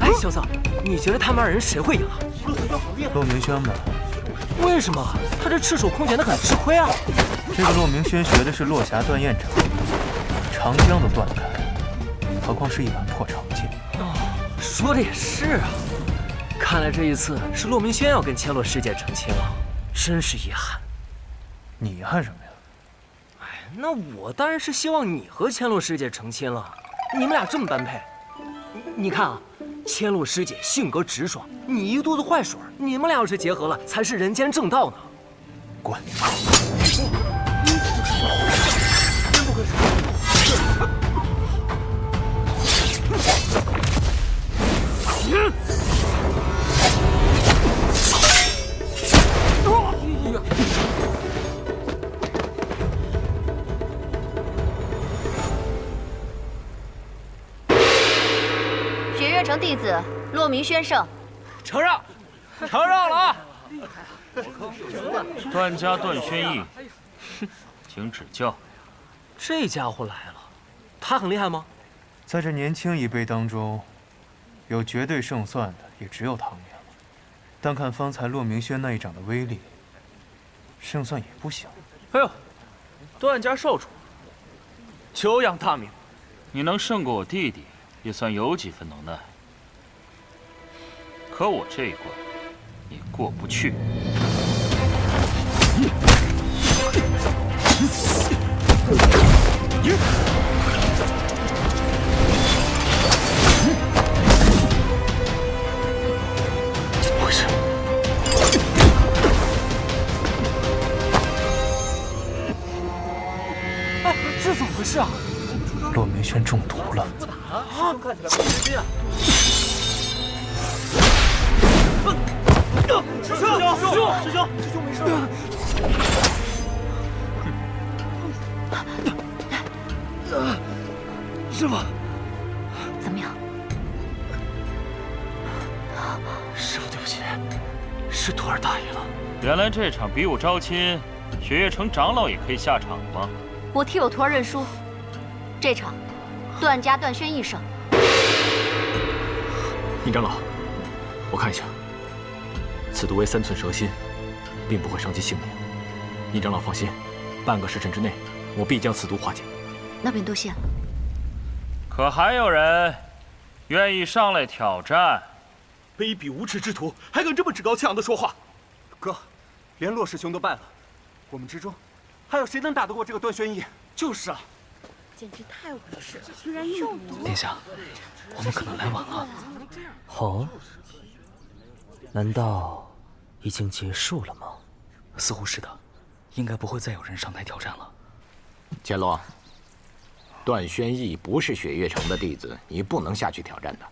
哎，小子，你觉得他们二人谁会赢啊？骆明轩吧。为什么？他这赤手空拳的很吃亏啊。这个骆明轩学的是落霞断雁掌，长江都断开，何况是一把破长剑。哦，说的也是啊。看来这一次是骆明轩要跟千落师姐成亲了，真是遗憾。你遗憾什么呀？哎，那我当然是希望你和千落师姐成亲了。你们俩这么般配，你看啊，千落师姐性格直爽，你一肚子坏水，你们俩要是结合了，才是人间正道呢。滚！真不愧是。雪月城弟子骆明轩胜，承让了啊！段家段轩逸，请指教。这家伙来了，他很厉害吗？在这年轻一辈当中，有绝对胜算的也只有唐年了。单看方才骆明轩那一掌的威力，胜算也不小。哎呦，段家少主，久仰大名。你能胜过我弟弟，也算有几分能耐。可我这一关，你过不去。怎么回事？哎，这怎么回事啊？骆明轩中毒了。啊！看起来不对劲啊！师兄没事吧？师傅，怎么样？师傅，对不起，是徒儿大意了。原来这场比武招亲，雪月城长老也可以下场吗？我替我徒儿认输，这场段家段轩逸胜。尹长老，我看一下，此毒为3寸蛇心，并不会伤及性命。尹长老放心，半个时辰之内，我必将此毒化解。那便多谢了。可还有人愿意上来挑战？卑鄙无耻之徒，还敢这么趾高气扬的说话！哥，连骆师兄都败了，我们之中还有谁能打得过这个段轩逸？就是啊，简直太无耻了！居然中毒！殿下，我们可能来晚了。哦，难道已经结束了吗？似乎是的，应该不会再有人上台挑战了。千罗，段轩逸不是雪月城的弟子，你不能下去挑战的。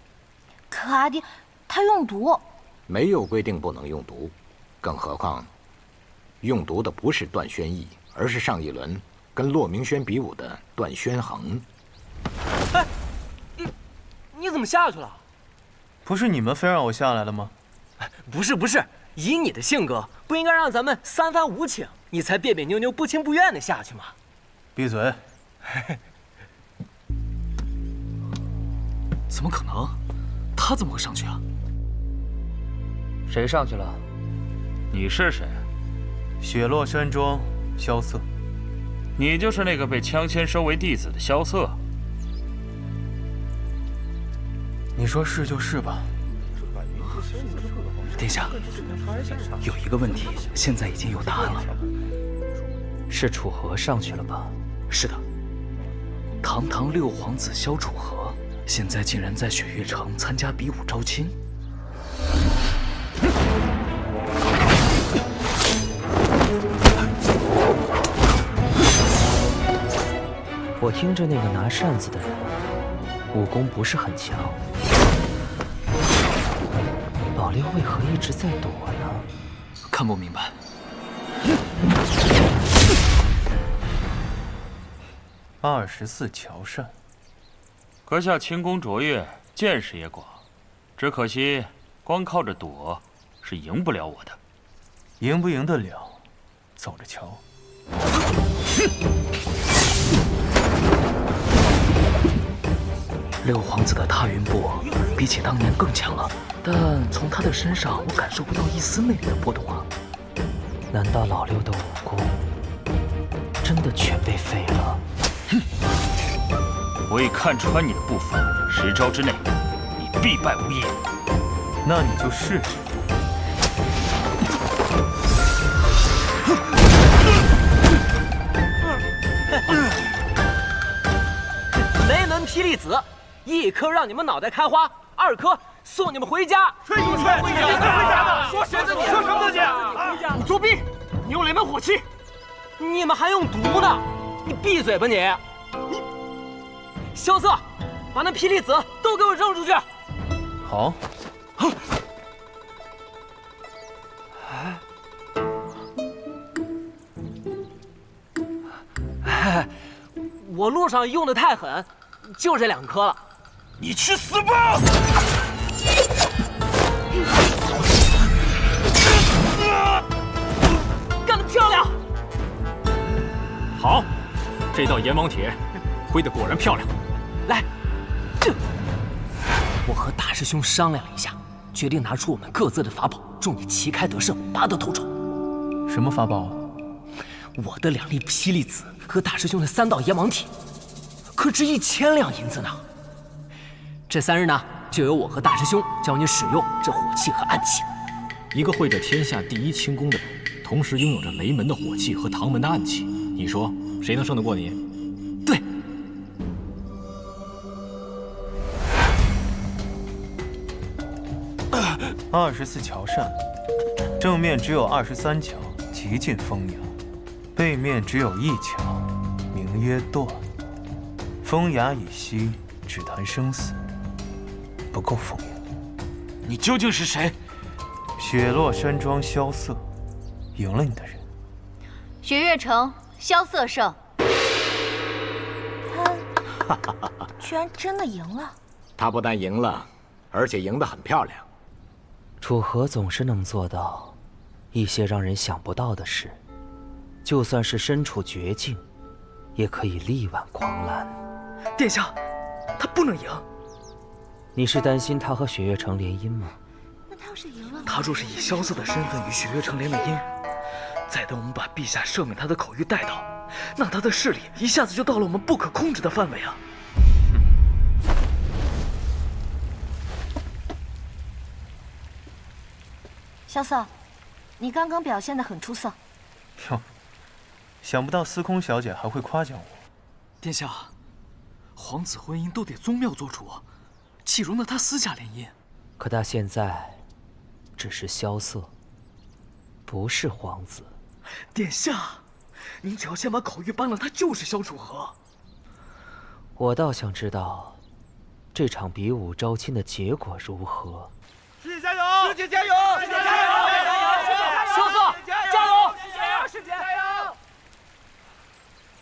可阿弟，他用毒。没有规定不能用毒，更何况，用毒的不是段轩逸，而是上一轮跟骆明轩比武的段轩衡。哎，你怎么下去了？不是你们非让我下来的吗？不是，以你的性格，不应该让咱们3番5请，你才别别扭扭、不情不愿的下去吗？闭嘴！怎么可能？他怎么会上去啊？谁上去了？你是谁？雪落山庄，萧瑟。你就是那个被枪签收为弟子的萧瑟。你说是就是吧。殿下，有一个问题，现在已经有答案了。是楚河上去了吧？是的，堂堂6皇子萧楚河，现在竟然在雪月城参加比武招亲。我听着那个拿扇子的人，武功不是很强。老六为何一直在躲呢？看不明白。24桥扇，阁下轻功卓越，见识也广，只可惜光靠着躲是赢不了我的。赢不赢得了，走着瞧。六皇子的踏云步比起当年更强了，但从他的身上我感受不到一丝魅力的波动啊！难道老六的武功真的全被废了？哼！我已看穿你的步伐，10招之内，你必败无疑。那你就试试。雷门霹雳子，一颗让你们脑袋开花，2颗送你们回家。吹什么吹？回家！说谁呢你？说什么呢你？你作弊！你用雷门火器，你们还用毒呢！你闭嘴吧你！萧瑟，把那霹雳子都给我扔出去！好。我路上用的太狠，就这2颗了。你去死吧！干得漂亮！好，这道阎王帖挥得果然漂亮。来，我和大师兄商量了一下，决定拿出我们各自的法宝，祝你旗开得胜，拔得头筹。什么法宝？我的2粒霹雳子和大师兄的3道阎王帖，可值1000两银子呢。这3日呢，就由我和大师兄教你使用这火器和暗器。一个会着天下第一轻功的人，同时拥有着雷门的火器和唐门的暗器，你说谁能胜得过你？对。24桥扇，正面只有23桥，极尽风雅；背面只有1桥，名曰断。风雅以息，只谈生死，不够风雅。你究竟是谁？雪落山庄萧瑟，赢了你的人。雪月城萧瑟胜。他居然真的赢了！他不但赢了，而且赢得很漂亮。楚河总是能做到一些让人想不到的事，就算是身处绝境，也可以力挽狂澜。殿下，他不能赢。你是担心他和雪月城联姻吗？那他要是赢了，他若是以萧瑟的身份与雪月城联了姻，再等我们把陛下赦免他的口谕带到，那他的势力一下子就到了我们不可控制的范围啊！萧瑟，你刚刚表现得很出色。哟，想不到司空小姐还会夸奖我。殿下，皇子婚姻都得宗庙做主，岂容得他私下联姻？可他现在只是萧瑟，不是皇子。殿下，您只要先把口谕颁了，他就是萧楚河。我倒想知道，这场比武招亲的结果如何。师姐加油！师姐加油！师姐加油！萧瑟加油！师姐加油！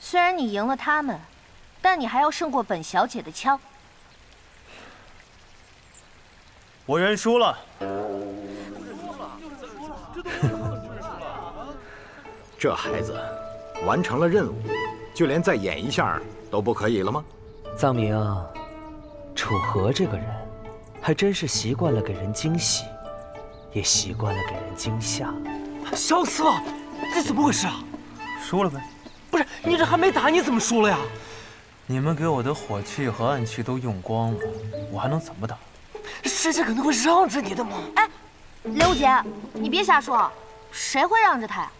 虽然你赢了他们，但你还要胜过本小姐的枪。我认输了。这孩子完成了任务，就连再演一下都不可以了吗？藏明，楚河这个人还真是习惯了给人惊喜，也习惯了给人惊吓。萧瑟，这怎么回事啊？输了呗。不是，你这还没打，你怎么输了呀？你们给我的火器和暗器都用光了，我还能怎么打？师姐肯定会让着你的嘛。哎，刘姐，你别瞎说，谁会让着他呀？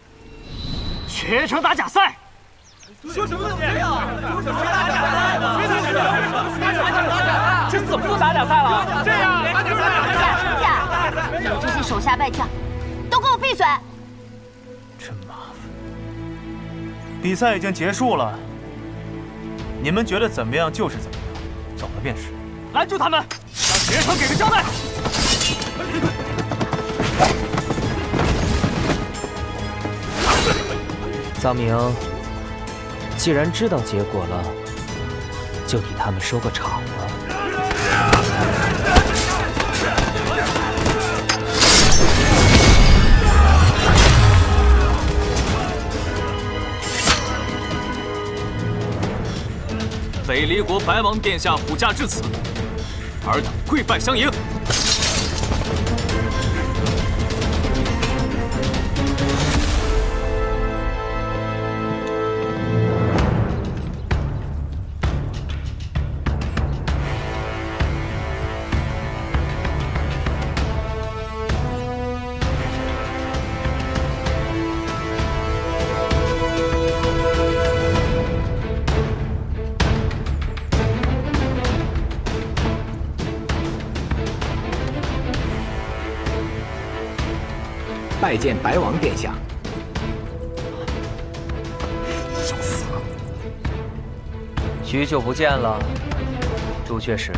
雪月城打假赛。说什么呢？谁呀？说什么打假赛？谁打假赛？这怎么就打假赛了？这样打假赛！停下！你这些手下败将，都给我闭嘴！真麻烦。比赛已经结束了，你们觉得怎么样就是怎么样，走了便是。拦住他们，让雪月城给个交代。藏明，既然知道结果了，就替他们收个场吧。北离国白王殿下普驾至此，尔等跪拜相迎。拜见白王殿下。要死了！许久不见了，朱雀石。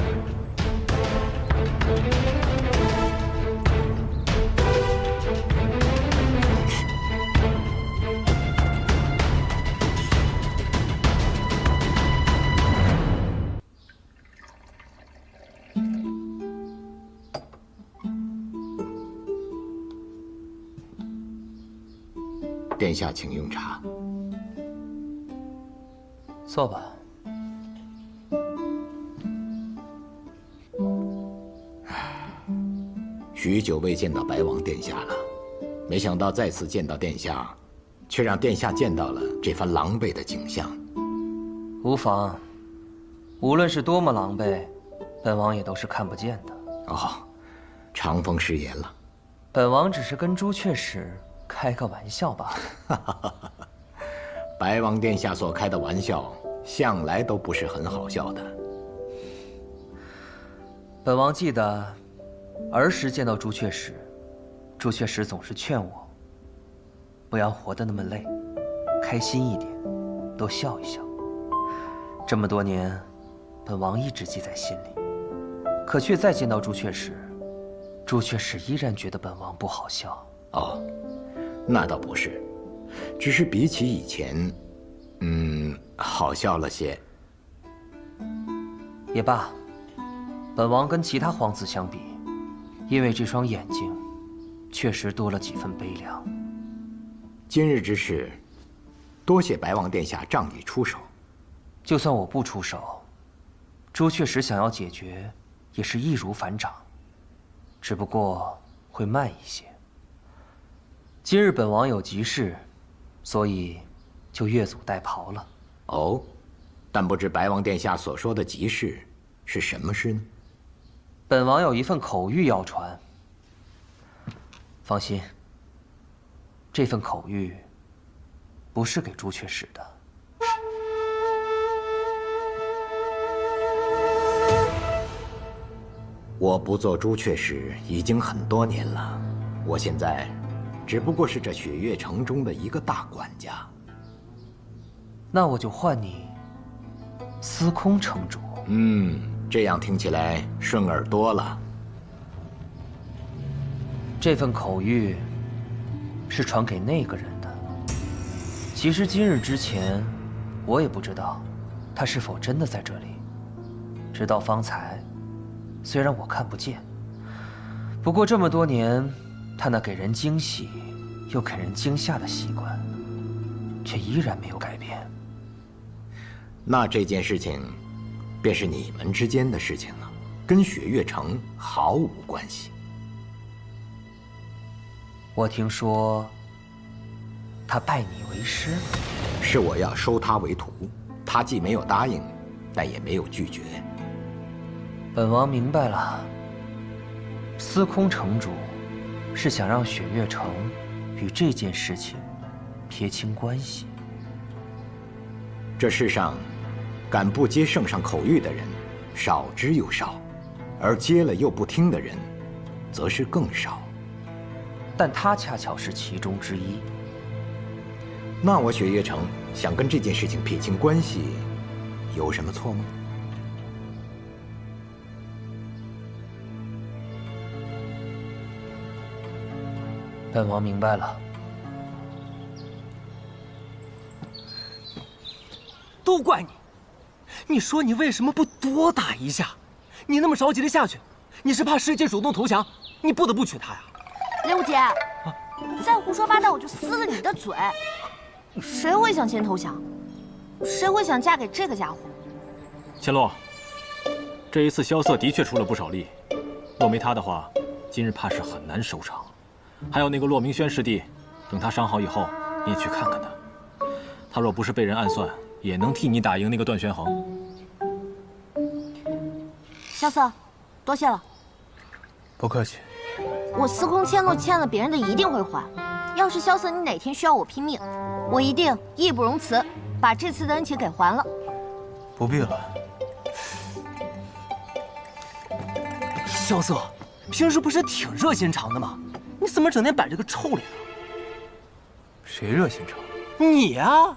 殿下，请用茶。坐吧。许久未见到白王殿下了，没想到再次见到殿下，却让殿下见到了这番狼狈的景象。无妨，无论是多么狼狈，本王也都是看不见的。哦，长风失言了。本王只是跟朱雀石开个玩笑罢了。白王殿下所开的玩笑，向来都不是很好笑的。本王记得，儿时见到朱雀石，朱雀石总是劝我，不要活得那么累，开心一点，多笑一笑。这么多年，本王一直记在心里，可却再见到朱雀石，朱雀石依然觉得本王不好笑。哦，那倒不是，只是比起以前，好笑了些。也罢，本王跟其他皇子相比，因为这双眼睛，确实多了几分悲凉。今日之事，多谢白王殿下仗义出手。就算我不出手，朱雀石想要解决，也是易如反掌，只不过会慢一些。今日本王有急事，所以就越俎代庖了。哦，但不知白王殿下所说的急事是什么事呢？本王有一份口谕要传。放心，这份口谕不是给朱雀石的。我不做朱雀石已经很多年了，我现在只不过是这雪月城中的一个大管家。那我就换你司空城主。这样听起来顺耳多了。这份口谕是传给那个人的。其实今日之前，我也不知道他是否真的在这里，直到方才。虽然我看不见，不过这么多年，他那给人惊喜又给人惊吓的习惯，却依然没有改变。那这件事情，便是你们之间的事情了，跟雪月城毫无关系。我听说，他拜你为师，是我要收他为徒，他既没有答应，但也没有拒绝。本王明白了，司空城主是想让雪月城与这件事情撇清关系。这世上，敢不接圣上口谕的人少之又少，而接了又不听的人，则是更少。但他恰巧是其中之一。那我雪月城想跟这件事情撇清关系，有什么错吗？本王明白了。都怪你！你说你为什么不多打一下？你那么着急的下去，你是怕师姐主动投降，你不得不娶她呀？雷武姐，你再胡说八道，我就撕了你的嘴！谁会想先投降？谁会想嫁给这个家伙？千洛，这一次萧瑟的确出了不少力，若没他的话，今日怕是很难收场。还有那个骆明轩师弟，等他伤好以后，你也去看看他。他若不是被人暗算，也能替你打赢那个段玄衡。萧瑟，多谢了。不客气。我司空千诺欠了别人的一定会还。要是萧瑟你哪天需要我拼命，我一定义不容辞，把这次的恩情给还了。不必了。萧瑟，平时不是挺热心肠的吗？你怎么整天摆着个臭脸啊？谁热心肠？你呀！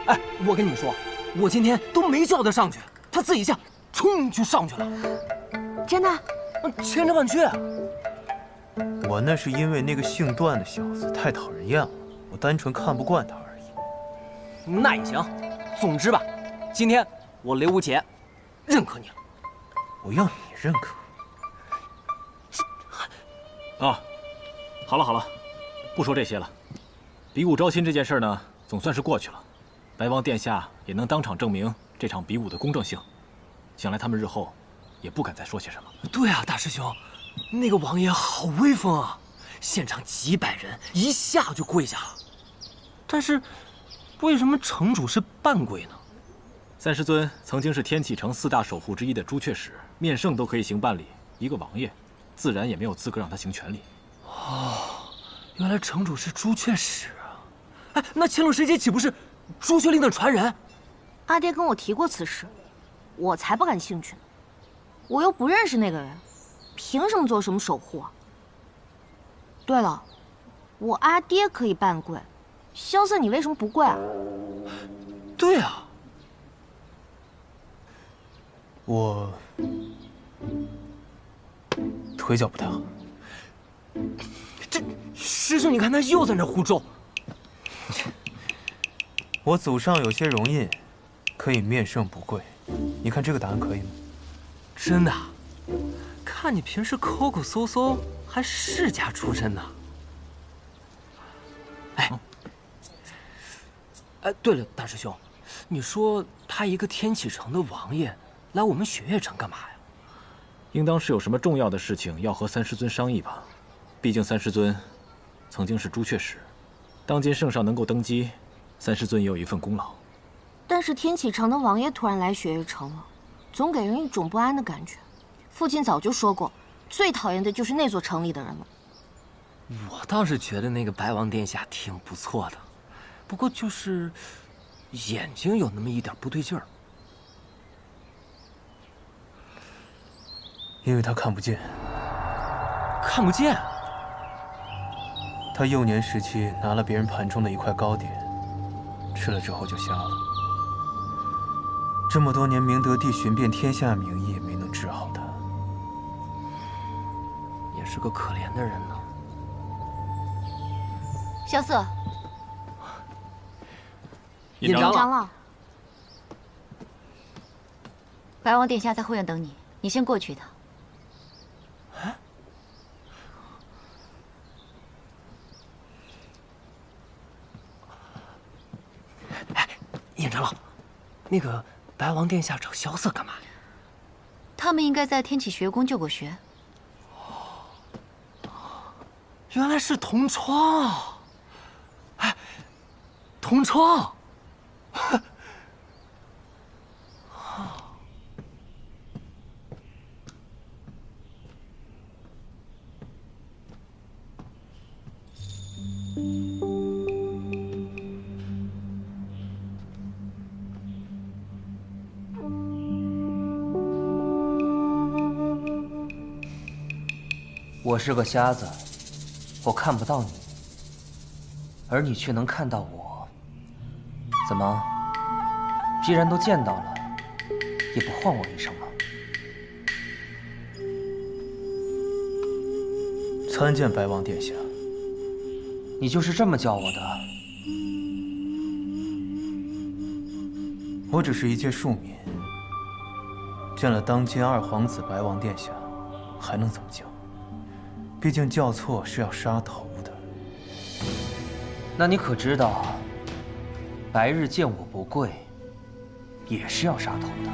哎，我跟你们说，我今天都没叫他上去，他自己下，冲就上去了。真的？千真万确。我那是因为那个姓段的小子太讨人厌了，我单纯看不惯他而已。那也行，总之吧，今天我雷无节认可你了。我要你认可。啊，好了，不说这些了。比武招亲这件事呢，总算是过去了。白王殿下也能当场证明这场比武的公正性，想来他们日后也不敢再说些什么。对啊，大师兄，那个王爷好威风啊，现场几百人一下就跪下了。但是，为什么城主是半跪呢？三师尊曾经是天启城4大守护之一的朱雀使，面圣都可以行半礼，一个王爷，自然也没有资格让他行全礼。哦，原来城主是朱雀使啊！哎，那乾隆师姐岂不是朱雀令的传人？阿爹跟我提过此事，我才不感兴趣呢。我又不认识那个人，凭什么做什么守护啊？对了，我阿爹可以半跪，萧瑟你为什么不跪啊？对啊，我腿脚不太好。这师兄，你看他又在那胡诌。我祖上有些荣印，可以面圣不跪。你看这个答案可以吗？真的？看你平时抠抠搜搜，还世家出身呢。哎，对了，大师兄，你说他一个天启城的王爷来我们雪月城干嘛呀？应当是有什么重要的事情要和三师尊商议吧。毕竟三师尊曾经是朱雀使，当今圣上能够登基，三师尊也有一份功劳。但是天启城的王爷突然来雪月城了，总给人一种不安的感觉。父亲早就说过，最讨厌的就是那座城里的人了。我倒是觉得那个白王殿下挺不错的，不过就是眼睛有那么一点不对劲儿。因为他看不见。看不见？他幼年时期拿了别人盘中的一块糕点，吃了之后就瞎了。这么多年明德帝寻遍天下名医也没能治好他。也是个可怜的人呢。萧瑟，尹长老，白王殿下在后院等你，你先过去一趟。尹长老，那个白王殿下找萧瑟干嘛呀？他们应该在天启学宫就过学。原来是同窗啊！哎，同窗。我是个瞎子，我看不到你，而你却能看到我。怎么？既然都见到了，也不唤我一声吗？参见白王殿下。你就是这么叫我的？我只是一介庶民，见了当今二皇子白王殿下，还能怎么叫？毕竟叫错是要杀头的。那你可知道，白日见我不跪，也是要杀头的。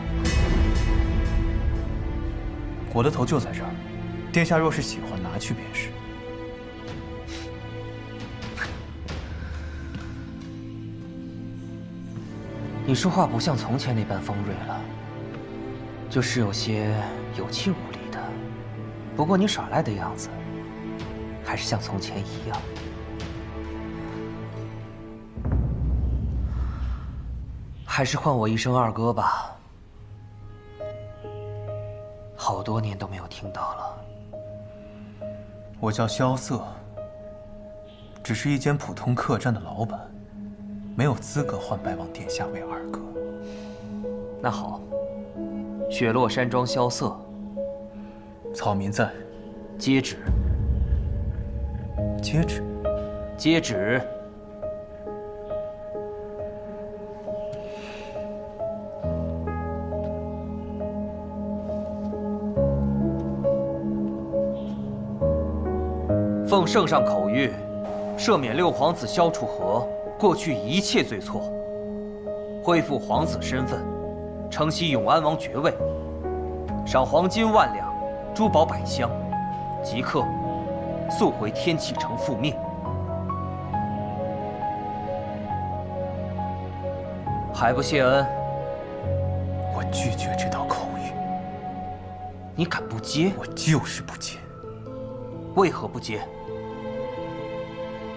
国的头就在这儿，殿下若是喜欢，拿去便是。你说话不像从前那般锋锐了，就是有些有气无力的。不过你耍赖的样子，还是像从前一样。还是唤我一声二哥吧。好多年都没有听到了。我叫萧瑟，只是一间普通客栈的老板，没有资格唤白王殿下为二哥。那好，雪落山庄萧瑟。草民在。接旨。接旨。接旨。奉圣上口谕，赦免六皇子萧楚河过去一切罪错，恢复皇子身份，承袭永安王爵位，赏黄金10000两，珠宝100箱，即刻速回天启城复命。还不谢恩？我拒绝这道口谕。你敢不接？我就是不接。为何不接？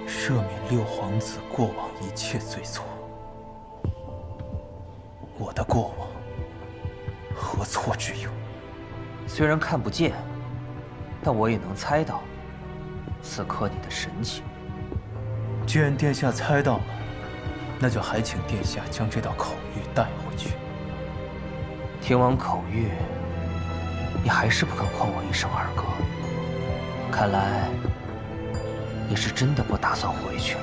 赦免六皇子过往一切罪错。我的过往何错之有？虽然看不见，但我也能猜到此刻你的神情。既然殿下猜到了，那就还请殿下将这道口谕带回去。听完口谕，你还是不肯唤我一声二哥。看来你是真的不打算回去了。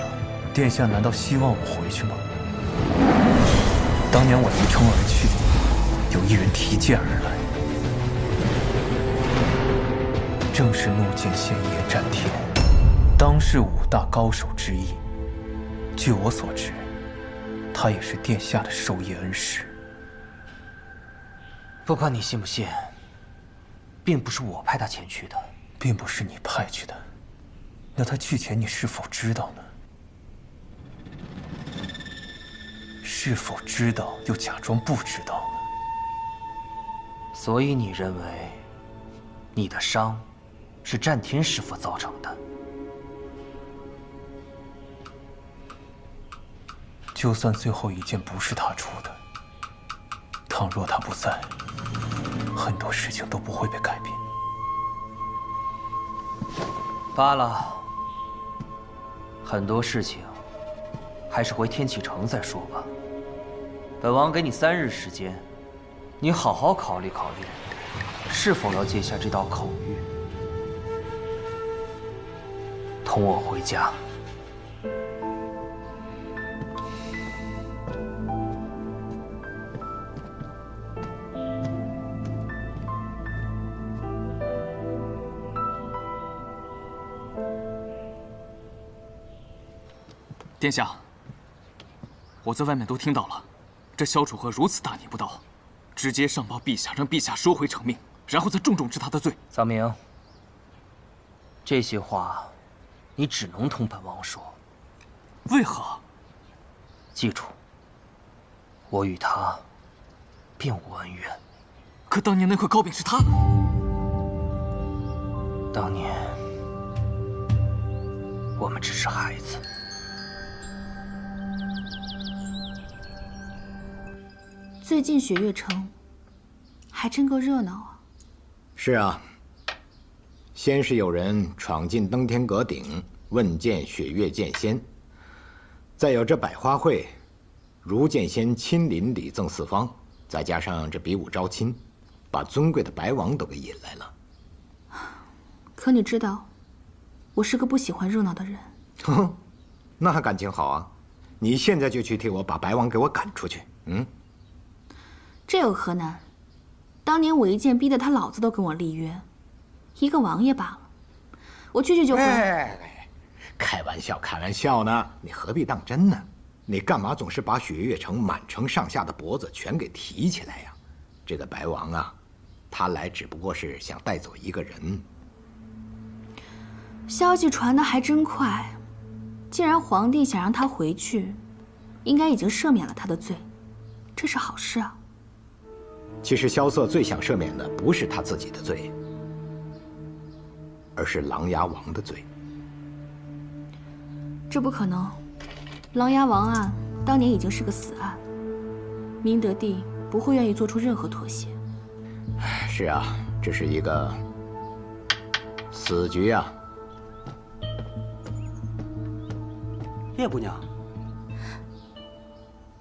殿下难道希望我回去吗？当年我离城而去，有一人提剑而来，正是怒剑仙叶战天，当世5大高手之一。据我所知，他也是殿下的授业恩师。不管你信不信，并不是我派他前去的。并不是你派去的，那他去前你是否知道呢？是否知道又假装不知道呢？所以你认为你的伤是战天师傅造成的？就算最后一剑不是他出的，倘若他不在，很多事情都不会被改变。罢了，很多事情还是回天启城再说吧。本王给你3日时间，你好好考虑考虑，是否要接下这道口谕，同我回家。殿下，我在外面都听到了，这萧楚河如此大逆不道，直接上报陛下，让陛下收回成命，然后再重重治他的罪。臧明，这些话你只能同本王说。为何？记住，我与他并无恩怨。可当年那块糕饼是他。当年我们只是孩子。最近雪月城还真够热闹啊！是啊，先是有人闯进登天阁顶问见雪月剑仙，再有这百花会，如剑仙亲临礼赠四方，再加上这比武招亲，把尊贵的白王都给引来了。可你知道，我是个不喜欢热闹的人。哼，那感情好啊！你现在就去替我把白王给我赶出去。嗯。这有何难？当年我一剑逼得他老子都跟我立约，一个王爷罢了，我去就回。开玩笑，开玩笑呢，你何必当真呢？你干嘛总是把雪月城满城上下的脖子全给提起来呀？这个白王啊，他来只不过是想带走一个人。消息传得还真快，既然皇帝想让他回去，应该已经赦免了他的罪，这是好事啊。其实萧瑟最想赦免的不是他自己的罪，而是琅琊王的罪。这不可能，琅琊王案当年已经是个死案，明德帝不会愿意做出任何妥协。是啊，这是一个死局啊。叶姑娘，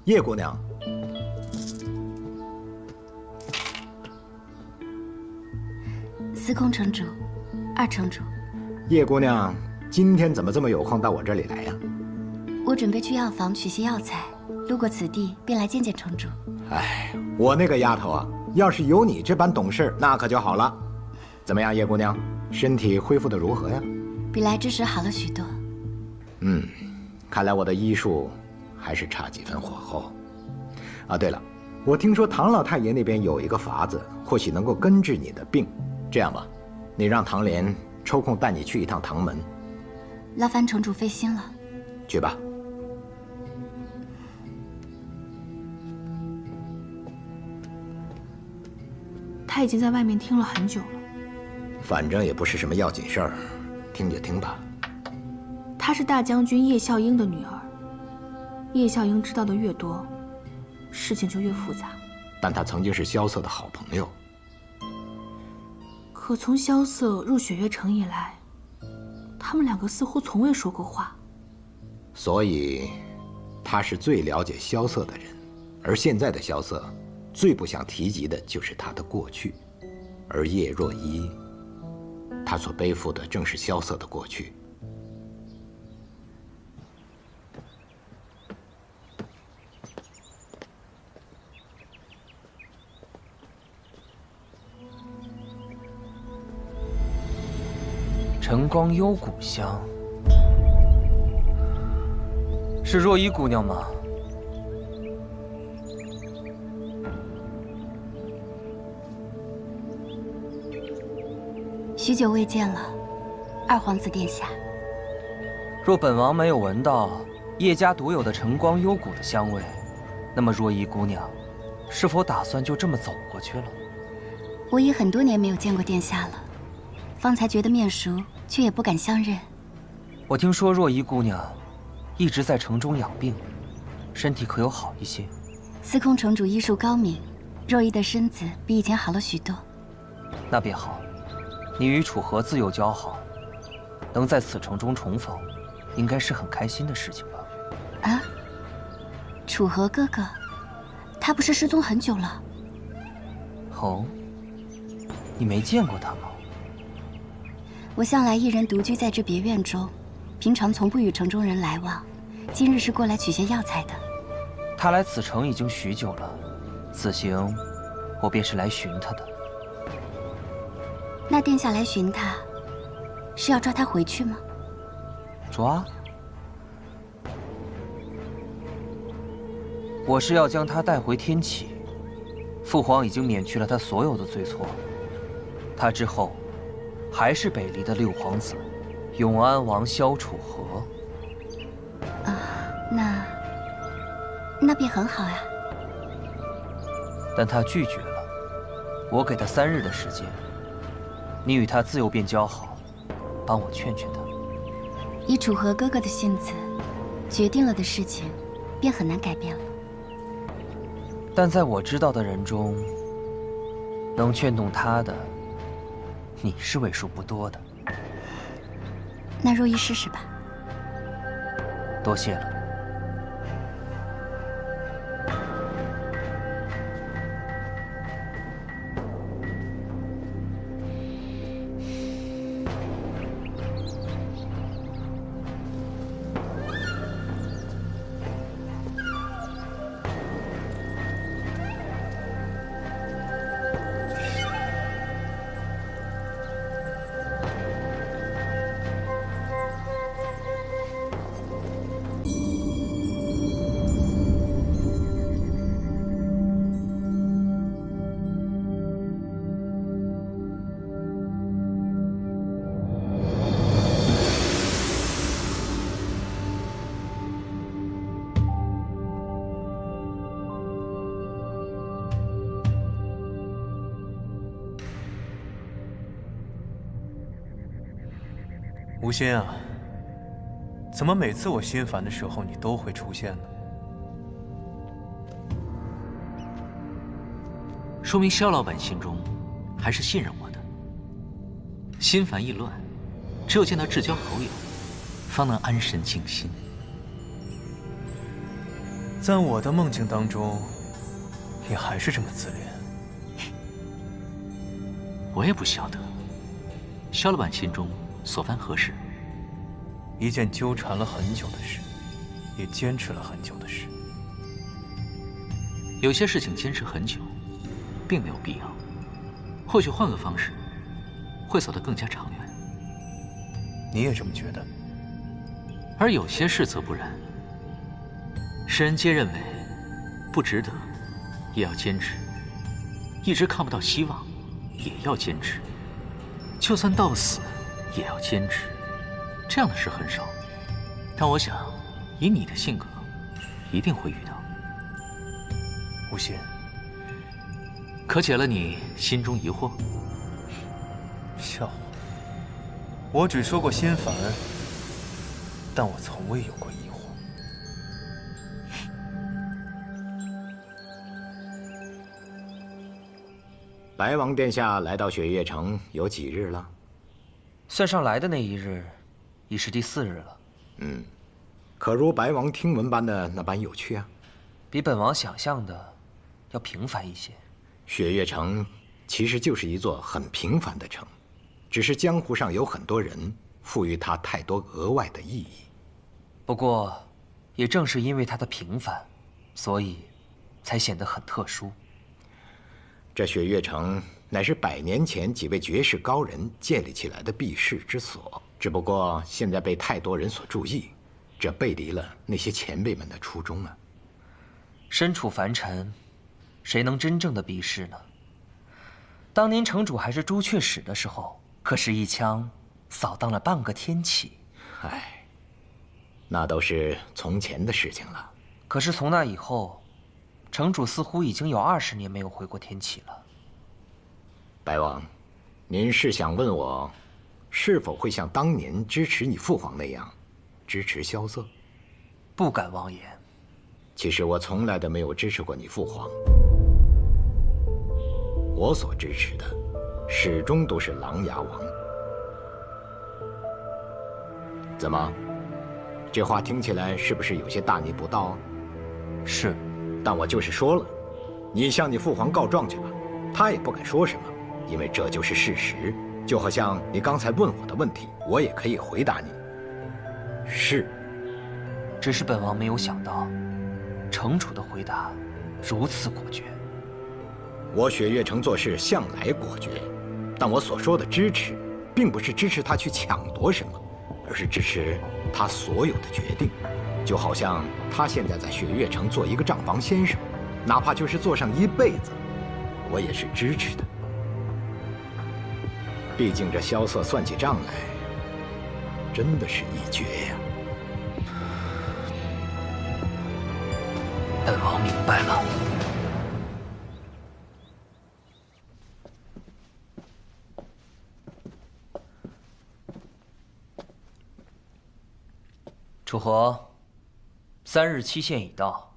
叶姑娘，司空城主，二城主，叶姑娘，今天怎么这么有空到我这里来呀？我准备去药房取些药材，路过此地便来见见城主。哎，我那个丫头啊，要是有你这般懂事，那可就好了。怎么样，叶姑娘，身体恢复得如何呀？比来之时好了许多。看来我的医术还是差几分火候。啊，对了，我听说唐老太爷那边有一个法子，或许能够根治你的病。这样吧，你让唐莲抽空带你去一趟唐门。劳烦城主费心了。去吧。他已经在外面听了很久了。反正也不是什么要紧事儿，听就听吧。她是大将军叶孝英的女儿，叶孝英知道的越多，事情就越复杂。但她曾经是萧瑟的好朋友。可从萧瑟入雪月城以来，他们两个似乎从未说过话。所以，他是最了解萧瑟的人，而现在的萧瑟，最不想提及的就是他的过去，而叶若依，他所背负的正是萧瑟的过去。晨光幽谷乡，是若依姑娘吗？许久未见了，二皇子殿下。若本王没有闻到叶家独有的晨光幽谷的香味，那么若依姑娘是否打算就这么走过去了？我已很多年没有见过殿下了，方才觉得面熟，却也不敢相认。我听说若依姑娘一直在城中养病，身体可有好一些？司空城主医术高明，若依的身子比以前好了许多。那便好。你与楚河自幼交好，能在此城中重逢，应该是很开心的事情吧？啊，楚河哥哥，他不是失踪很久了？哦，你没见过他吗？我向来一人独居在这别院中，平常从不与城中人来往，今日是过来取些药材的。他来此城已经许久了，此行我便是来寻他的。那殿下来寻他，是要抓他回去吗？抓？我是要将他带回天启。父皇已经免去了他所有的罪错，他之后还是北离的六皇子，永安王萧楚河。啊，那便很好呀。但他拒绝了，我给他3日的时间。你与他自幼便交好，帮我劝劝他。以楚河哥哥的性子，决定了的事情，便很难改变了。但在我知道的人中，能劝动他的，你是为数不多的。那若依试试吧。多谢了。无心啊，怎么每次我心烦的时候你都会出现呢？说明萧老板心中还是信任我的。心烦意乱，只有见到至交好友，方能安神静心。在我的梦境当中，你还是这么自恋。我也不晓得，萧老板心中所烦何事？一件纠缠了很久的事，也坚持了很久的事。有些事情坚持很久，并没有必要。或许换个方式，会走得更加长远。你也这么觉得？而有些事则不然。世人皆认为不值得，也要坚持；一直看不到希望，也要坚持；就算到死，也要坚持。这样的事很少，但我想，以你的性格，一定会遇到。无心，可解了你心中疑惑？笑话！我只说过心烦，但我从未有过疑惑。白王殿下来到雪月城有几日了？算上来的那一日，已是第4日了。可如白王听闻般的那般有趣啊？比本王想象的要平凡一些。雪月城其实就是一座很平凡的城，只是江湖上有很多人赋予它太多额外的意义。不过，也正是因为它的平凡，所以才显得很特殊。这雪月城乃是100年前几位绝世高人建立起来的避世之所，只不过现在被太多人所注意，这背离了那些前辈们的初衷啊。身处凡尘，谁能真正的避世呢？当年城主还是朱雀使的时候，可是一枪扫荡了半个天启。唉，那都是从前的事情了。可是从那以后，城主似乎已经有20年没有回过天启了。白王，您是想问我，是否会像当年支持你父皇那样，支持萧瑟？不敢妄言。其实我从来都没有支持过你父皇，我所支持的，始终都是琅琊王。怎么，这话听起来是不是有些大逆不道啊？是。但我就是说了，你向你父皇告状去吧，他也不敢说什么，因为这就是事实。就好像你刚才问我的问题，我也可以回答你，是。只是本王没有想到，城主的回答如此果决。我雪月城做事向来果决，但我所说的支持，并不是支持他去抢夺什么，而是支持他所有的决定。就好像他现在在雪月城做一个账房先生，哪怕就是做上一辈子，我也是支持的。毕竟这萧瑟算起账来，真的是一绝呀。本王明白了。楚河，3日期限已到。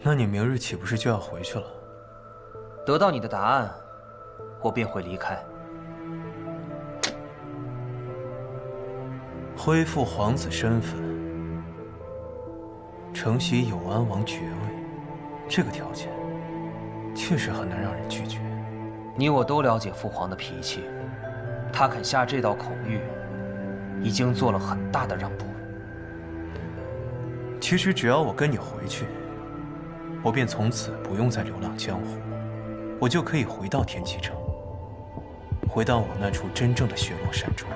那你明日岂不是就要回去了？得到你的答案，我便会离开。恢复皇子身份，承袭永安王爵位，这个条件确实很难让人拒绝。你我都了解父皇的脾气，他肯下这道口谕，已经做了很大的让步。其实只要我跟你回去，我便从此不用再流浪江湖，我就可以回到天启城，回到我那处真正的雪落山中。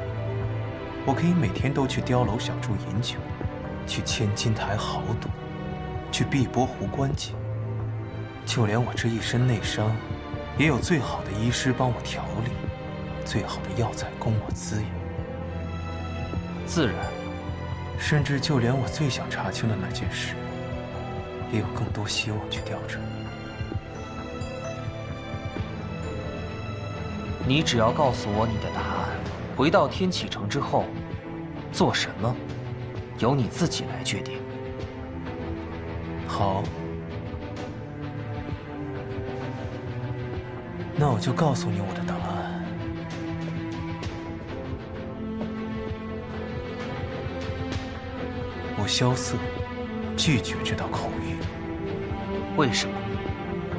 我可以每天都去碉楼小筑饮酒，去千金台豪赌，去碧波湖观景。就连我这一身内伤，也有最好的医师帮我调理，最好的药材供我滋养。自然，甚至就连我最想查清的那件事，也有更多希望去调查。你只要告诉我你的答案，回到天启城之后，做什么，由你自己来决定。好，那我就告诉你我的答案。我萧瑟拒绝这道口谕。为什么？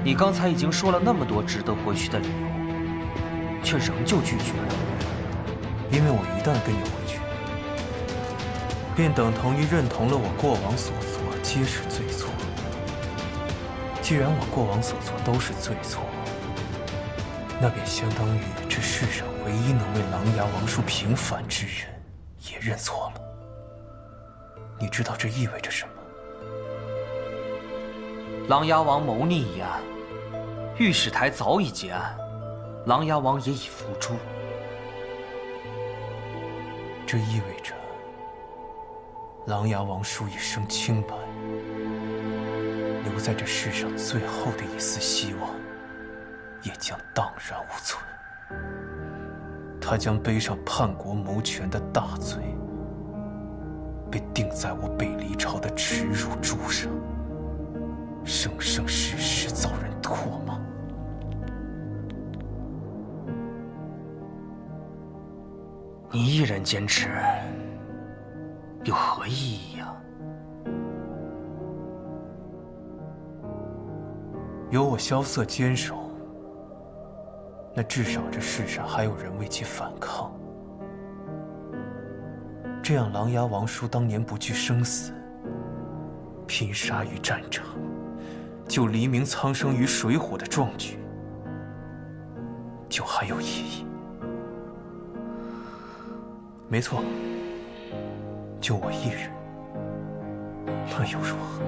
你刚才已经说了那么多值得回去的理由，却仍旧拒绝了。因为我一旦跟你回去，便等同于认同了我过往所做皆是罪错。既然我过往所做都是罪错，那便相当于这世上唯一能为琅琊王叔平反之人也认错了。你知道这意味着什么？琅琊王谋逆一案，御史台早已结案，琅琊王也已伏诛。这意味着琅琊王叔一生清白，留在这世上最后的一丝希望也将荡然无存。他将背上叛国谋权的大罪，被钉在我北离朝的耻辱柱上，生生世世遭人唾骂。你一人坚持，有何意义啊？有我萧瑟坚守，那至少这世上还有人为其反抗。这样，琅琊王叔当年不惧生死，拼杀于战场，救黎明苍生于水火的壮举，就还有意义。没错，就我一人，那又如何？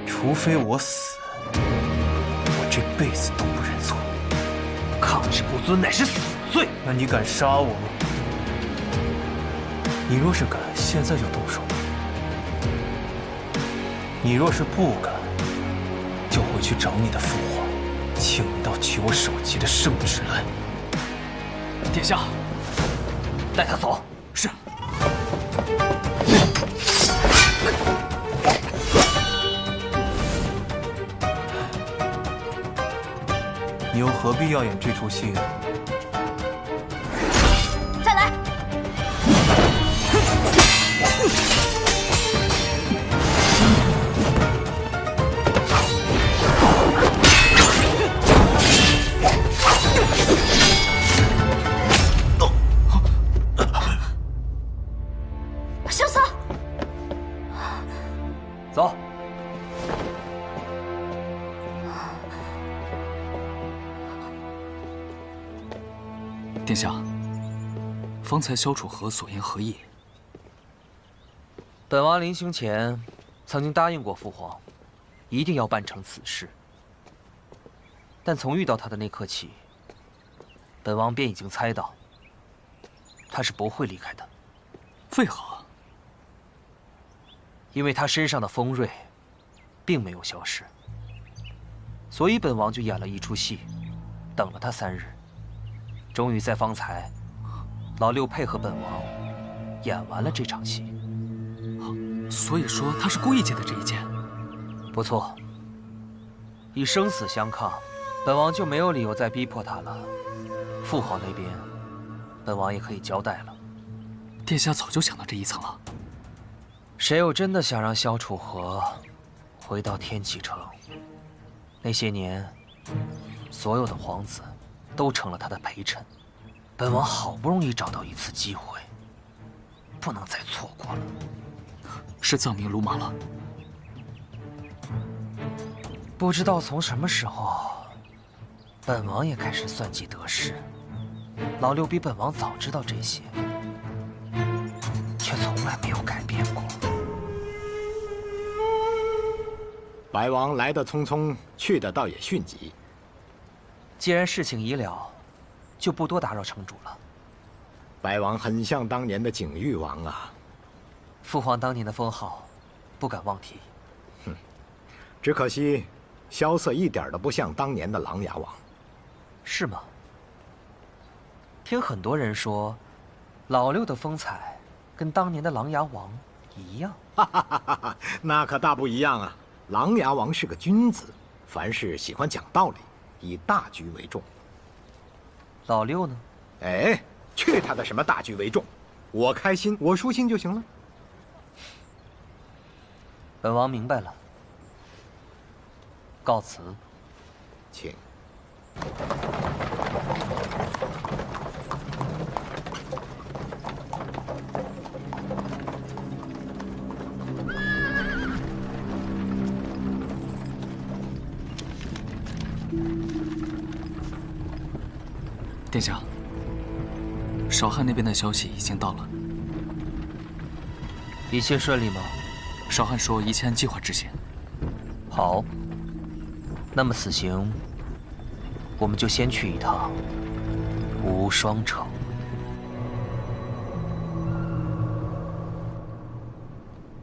除非我死，我这辈子都不认错。抗旨不遵乃是死罪。那你敢杀我吗？你若是敢，现在就动手；你若是不敢，就回去找你的父皇，请一道取我首级的圣旨来。殿下，带他走。是。你又何必要演这出戏呢？再来！萧瑟，走。殿下，方才萧楚河所言何意？本王临行前曾经答应过父皇，一定要办成此事。但从遇到他的那刻起，本王便已经猜到，他是不会离开的。为何？因为他身上的锋锐，并没有消失。所以本王就演了一出戏，等了他3日。终于在方才，老六配合本王演完了这场戏。所以说他是故意借的这一剑。不错，以生死相抗，本王就没有理由再逼迫他了。父皇那边，本王也可以交代了。殿下早就想到这一层了。谁又真的想让萧楚河回到天启城？那些年，所有的皇子都成了他的陪衬。本王好不容易找到一次机会，不能再错过了。是藏民鲁莽了。不知道从什么时候，本王也开始算计得失。老六比本王早知道这些，却从来没有改变过。白王来得匆匆，去的倒也迅疾。既然事情已了，就不多打扰城主了。白王很像当年的景玉王啊。父皇当年的封号，不敢忘提。哼，只可惜，萧瑟一点都不像当年的琅琊王。是吗？听很多人说，老六的风采跟当年的琅琊王一样。那可大不一样啊！琅琊王是个君子，凡事喜欢讲道理，以大局为重。老六呢？哎，去他的什么大局为重！我开心，我舒心就行了。本王明白了，告辞。请。殿下，少汉那边的消息已经到了。一切顺利吗？少汉说一切按计划执行。好，那么此行我们就先去一趟无双城。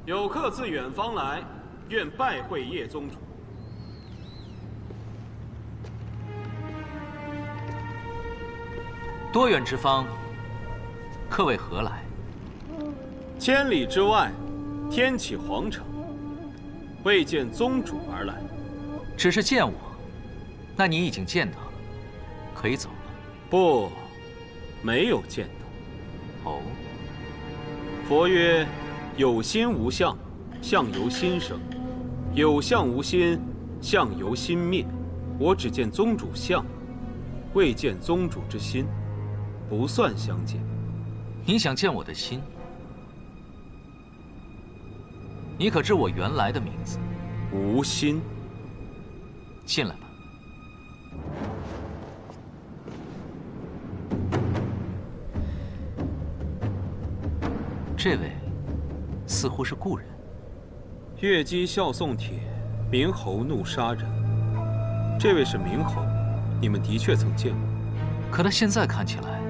有客自远方来，愿拜会叶宗主。多远之方，客为何来？千里之外，天启皇城，为见宗主而来。只是见我，那你已经见到了，可以走了。不，没有见到。哦。佛曰：有心无相，相由心生；有相无心，相由心灭。我只见宗主相，未见宗主之心，不算相见。你想见我的心？你可知我原来的名字？无心。进来吧。这位似乎是故人。越姬笑送帖，明侯怒杀人。这位是明侯，你们的确曾见过。可他现在看起来，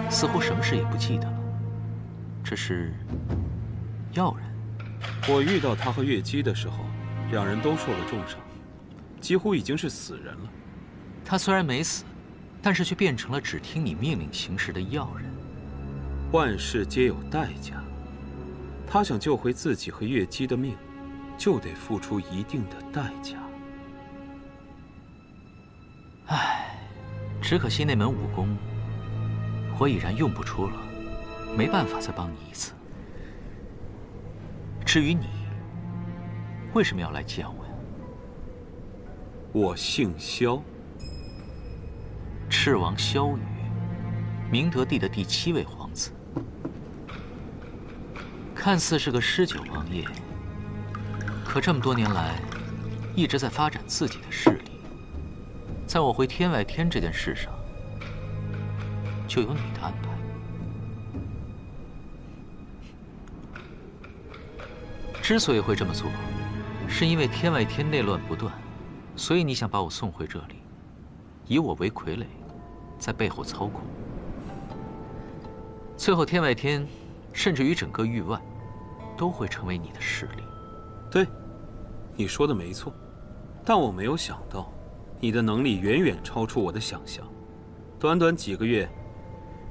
似乎什么事也不记得了。这是药人。我遇到他和越姬的时候，两人都受了重伤，几乎已经是死人了。他虽然没死，但是却变成了只听你命令行事的药人。万事皆有代价，他想救回自己和越姬的命，就得付出一定的代价。唉，只可惜那门武功，我已然用不出了，没办法再帮你一次。至于你，为什么要来见我呀？我姓萧，赤王萧雨，明德帝的第7位皇子。看似是个诗酒王爷，可这么多年来，一直在发展自己的势力。在我回天外天这件事上，就有你的安排。之所以会这么做，是因为天外天内乱不断，所以你想把我送回这里，以我为傀儡，在背后操控。最后，天外天，甚至于整个域外，都会成为你的势力。对，你说的没错，但我没有想到，你的能力远远超出我的想象，短短几个月，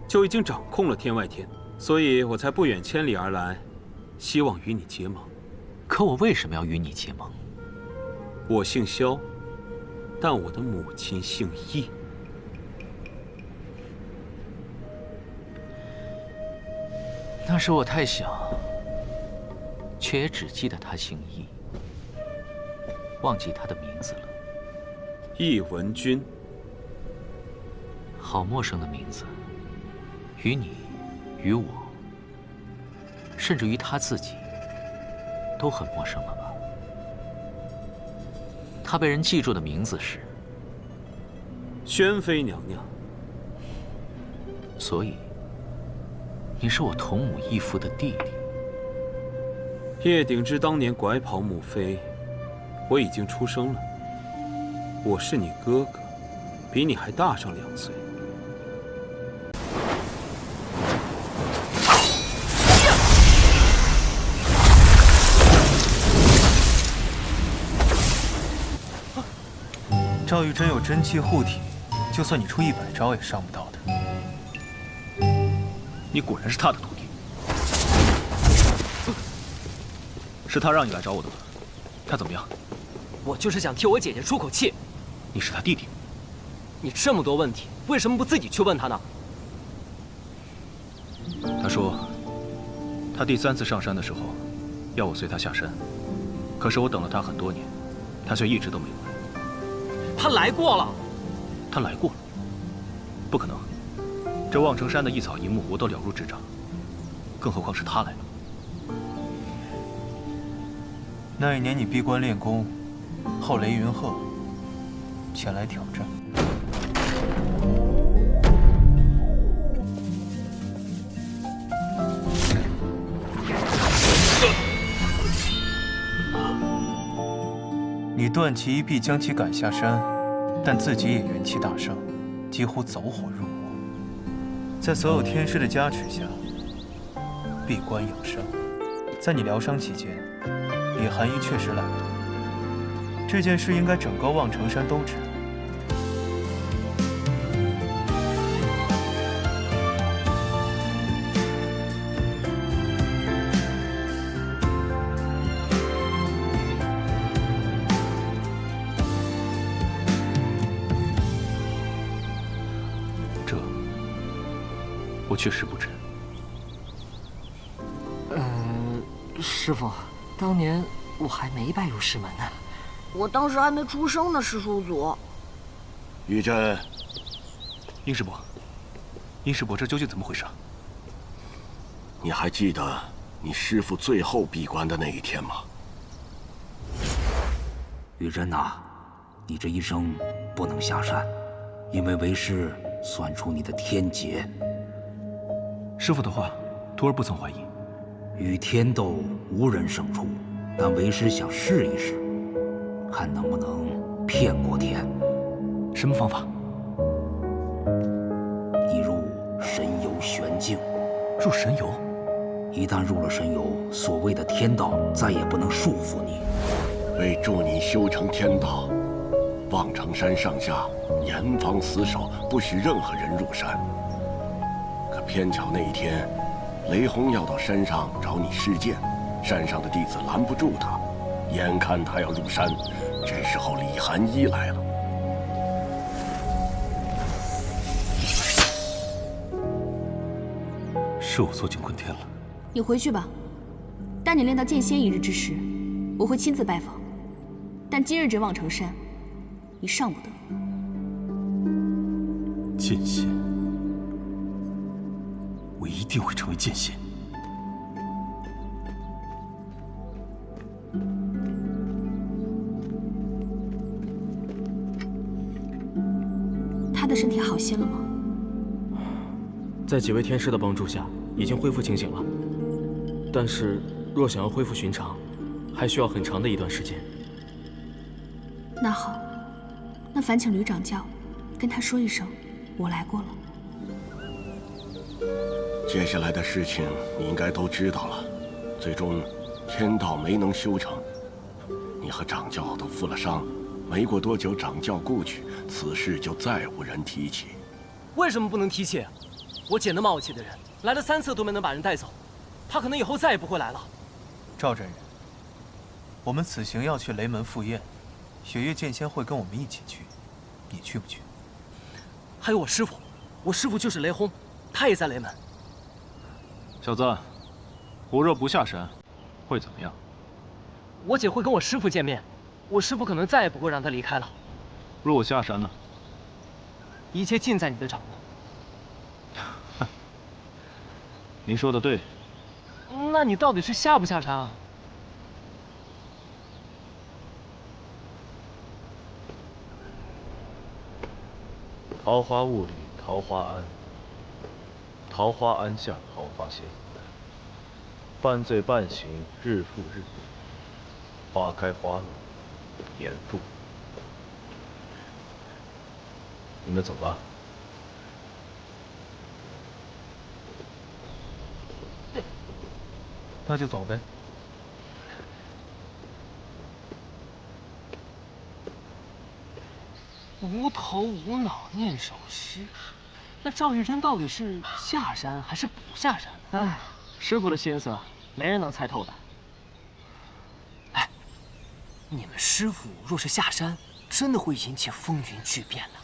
就已经掌控了天外天，所以我才不远千里而来，希望与你结盟。可我为什么要与你结盟？我姓萧，但我的母亲姓易。那时我太小，却也只记得他姓易，忘记他的名字了。易文君。好陌生的名字，于你，于我，甚至于他自己，都很陌生了吧？他被人记住的名字是宣妃娘娘。所以，你是我同母异父的弟弟。叶鼎之当年拐跑母妃，我已经出生了。我是你哥哥，比你还大上2岁。赵玉真有真气护体，就算你出100招也伤不到的。你果然是他的徒弟。是他让你来找我的吗？他怎么样？我就是想替我姐姐出口气。你是他弟弟。你这么多问题，为什么不自己去问他呢？他说，他第3次上山的时候，要我随他下山，可是我等了他很多年，他却一直都没有来。他来过了。他来过了？不可能，这望城山的一草一木我都了如指掌，更何况是他来了。那一年你闭关练功，后雷云鹤前来挑战。你断其一臂，将其赶下山，但自己也元气大盛，几乎走火入魔。在所有天师的加持下，闭关养伤。在你疗伤期间，李寒衣确实来过。这件事应该整个望城山都知道。这，我确实不知。师傅，当年我还没拜入师门呢。我当时还没出生呢，师叔祖。玉珍，殷师伯，殷师伯，这究竟怎么回事？你还记得你师父最后闭关的那一天吗？玉珍呐，你这一生不能下山，因为为师算出你的天劫。师傅的话，徒儿不曾怀疑。与天斗，无人胜出，但为师想试一试，看能不能骗过天。什么方法？你入神游玄境。入神游？一旦入了神游，所谓的天道再也不能束缚你。为助你修成天道，望城山上下严防死守，不许任何人入山。可偏巧那一天，雷轰要到山上找你试剑，山上的弟子拦不住他，眼看他要入山，这时候李寒衣来了。是我错惊坤天了。你回去吧。待你练到剑仙一日之时，我会亲自拜访。但今日这望城山，你上不得。剑仙，我一定会成为剑仙。他的身体好些了吗？在几位天师的帮助下，已经恢复清醒了。但是，若想要恢复寻常，还需要很长的一段时间。那好，那烦请吕掌教跟他说一声，我来过了。接下来的事情你应该都知道了，最终天道没能修成，你和掌教都负了伤。没过多久，掌教故去，此事就再无人提起。为什么不能提起？我姐那么傲气的人，来了3次都没能把人带走，她可能以后再也不会来了。赵真人，我们此行要去雷门赴宴，雪月剑仙会跟我们一起去，你去不去？还有我师父，我师父就是雷轰，他也在雷门。小子，我若不下山，会怎么样？我姐会跟我师父见面，我师父可能再也不会让他离开了。若我下山呢？一切尽在你的掌握。您说的对。那你到底是下不下山啊？桃花坞里桃花庵，桃花庵下桃花仙。半醉半醒日复日，花开花落年复。你们走吧。那就走呗。无头无脑念首诗，那赵玉珍到底是下山还是不下山？哎，师傅的心思，没人能猜透的。哎，你们师傅若是下山，真的会引起风云巨变呢。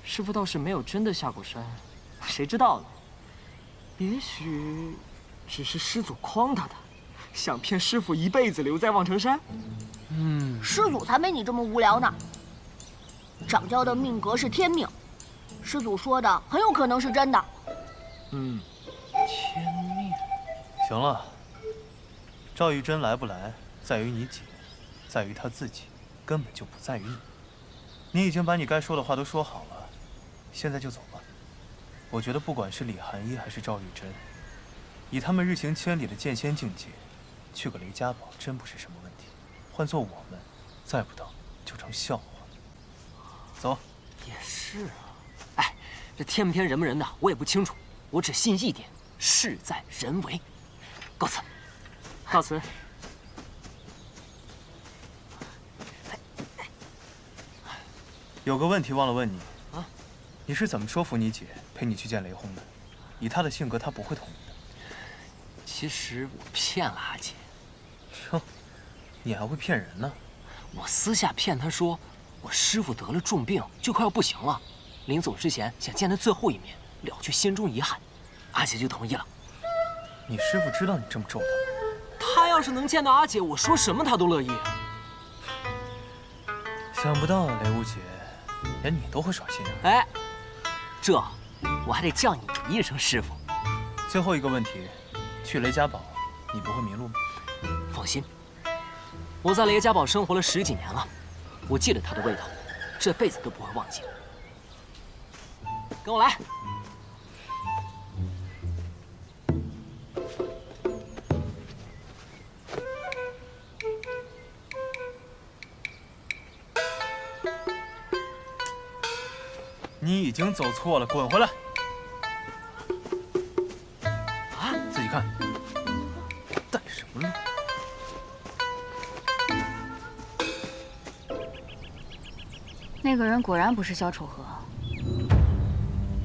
师傅倒是没有真的下过山，谁知道呢？也许只是师祖诓他的，想骗师傅一辈子留在望城山。师祖才没你这么无聊呢。掌教的命格是天命，师祖说的很有可能是真的。天命。行了，赵玉珍来不来，在于你姐，在于她自己，根本就不在于你。你已经把你该说的话都说好了，现在就走吧。我觉得不管是李寒衣还是赵玉珍，以他们日行千里的剑仙境界，去个雷家堡真不是什么问题。换做我们，再不等就成笑话。走。也是啊。哎，这天不天人不人的，我也不清楚。我只信一点，事在人为。告辞。告辞。有个问题忘了问你啊，你是怎么说服你姐陪你去见雷轰的？以她的性格，她不会同意的。其实我骗了阿姐。哟，你还会骗人呢？我私下骗她说，我师傅得了重病，就快要不行了，临走之前想见他最后一面，了却心中遗憾。阿姐就同意了。你师傅知道你这么周到？他要是能见到阿姐，我说什么他都乐意。想不到雷无姐，连你都会耍心眼。哎，这我还得叫你一声师傅。最后一个问题，去雷家堡，你不会迷路吗？放心，我在雷家堡生活了10几年了，我记得它的味道，这辈子都不会忘记。跟我来。你已经走错了，滚回来！啊，自己看，带什么路？那个人果然不是萧楚河。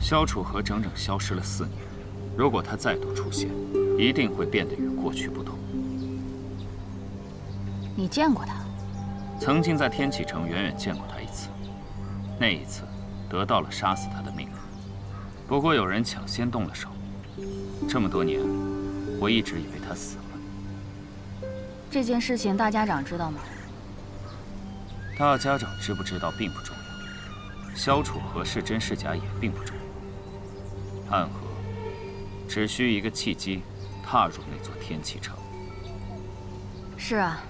萧楚河整整消失了4年，如果他再度出现，一定会变得与过去不同。你见过他？曾经在天启城远远见过他一次，那一次得到了杀死他的命令。不过有人抢先动了手。这么多年，我一直以为他死了。这件事情大家长知道吗？大家长知不知道并不重要，萧楚河是真是假也并不重要。暗河只需一个契机，踏入那座天启城。是啊，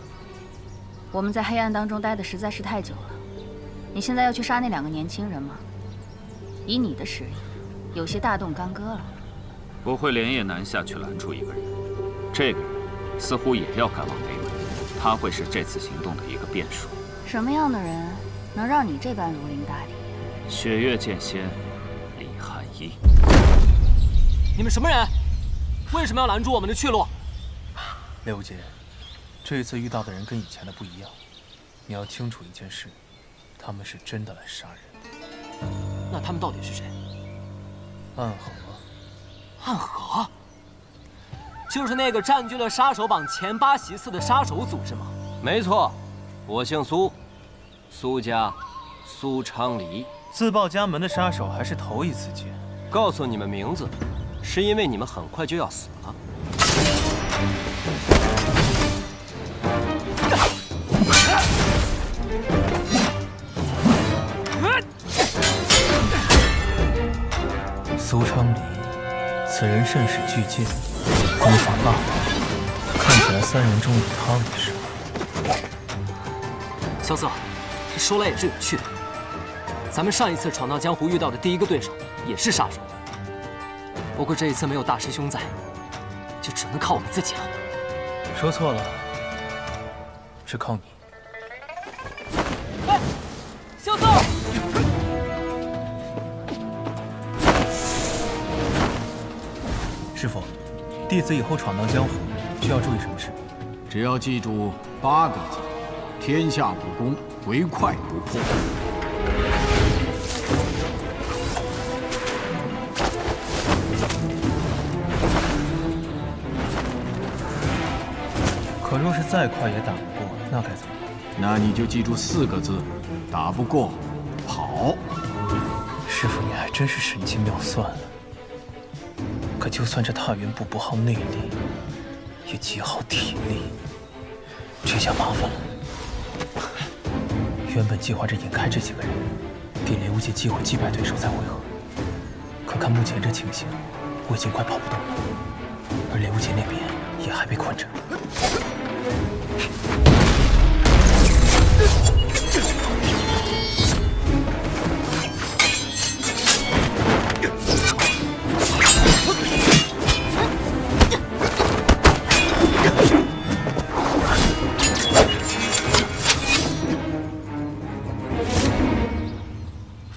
我们在黑暗当中待的实在是太久了。你现在要去杀那2个年轻人吗？以你的实力，有些大动干戈了。我会连夜南下去拦住一个人，这个人似乎也要赶往北纬，他会是这次行动的一个变数。什么样的人能让你这般如临大敌？雪月剑仙李寒衣。你们什么人？为什么要拦住我们的去路？雷无姐，这次遇到的人跟以前的不一样，你要清楚一件事，他们是真的来杀人的。那他们到底是谁？暗河。暗河？就是那个占据了杀手榜前8席次的杀手组织吗？没错，我姓苏，苏家苏昌黎。自报家门的杀手还是头一次见。告诉你们名字，是因为你们很快就要死了。苏昌黎，此人甚是巨剑，功法霸道，看起来3人中有他为首。萧瑟，说来也是有趣的，咱们上一次闯荡江湖遇到的第一个对手也是杀手，不过这一次没有大师兄在，就只能靠我们自己了。说错了，是靠你。哎，萧瑟！师傅，弟子以后闯荡江湖需要注意什么事？只要记住8个字：天下武功，唯快不破。再快也打不过，那该怎么办？那你就记住4个字：打不过，跑。师傅，你还真是神机妙算了。可就算这踏云步不耗内力，也极耗体力，这下麻烦了。原本计划着引开这几个人，给雷无忌机会击败对手再回合。可看目前这情形，我已经快跑不动了，而雷无忌那边也还被困着。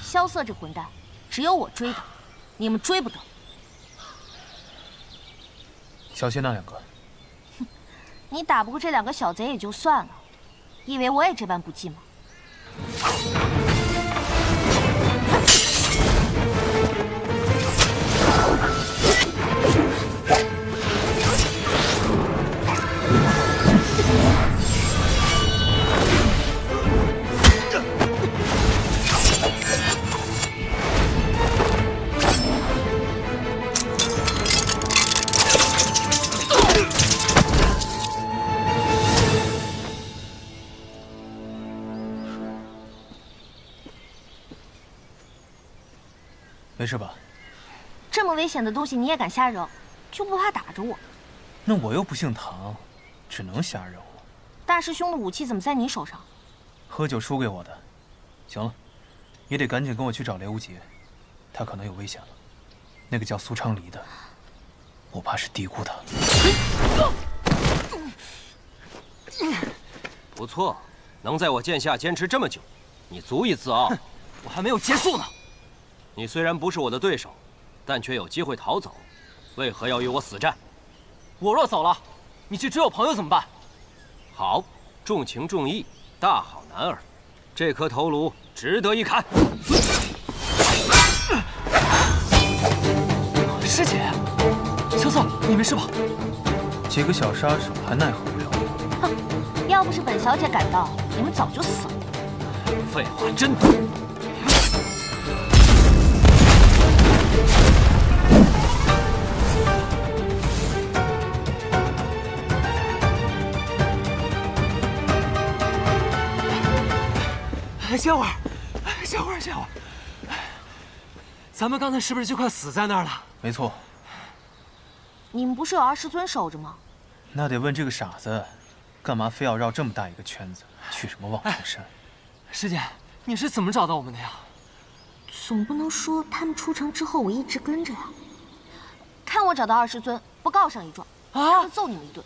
萧瑟这混蛋，只有我追的，你们追不得。小心那2个。你打不过这2个小贼也就算了，以为我也这般不济吗？没事吧？这么危险的东西你也敢瞎扔，就不怕打着我？那我又不姓唐，只能瞎扔了。大师兄的武器怎么在你手上？喝酒输给我的。行了，也得赶紧跟我去找雷无杰，他可能有危险了。那个叫苏昌黎的，我怕是低估他了。不错，能在我剑下坚持这么久，你足以自傲。我还没有结束呢。你虽然不是我的对手，但却有机会逃走，为何要与我死战？我若走了，你去追我朋友怎么办？好，重情重义，大好男儿，这颗头颅值得一砍。师姐，萧瑟，你没事吧？几个小杀手还奈何不了我。哼，要不是本小姐赶到，你们早就死了。废话真多。歇会儿，歇会儿，歇会儿。咱们刚才是不是就快死在那儿了？没错。你们不是有20尊守着吗？那得问这个傻子，干嘛非要绕这么大一个圈子去什么望城山？师姐，你是怎么找到我们的呀？总不能说他们出城之后我一直跟着呀。看我找到20尊，不告上一状，他就揍你们一顿。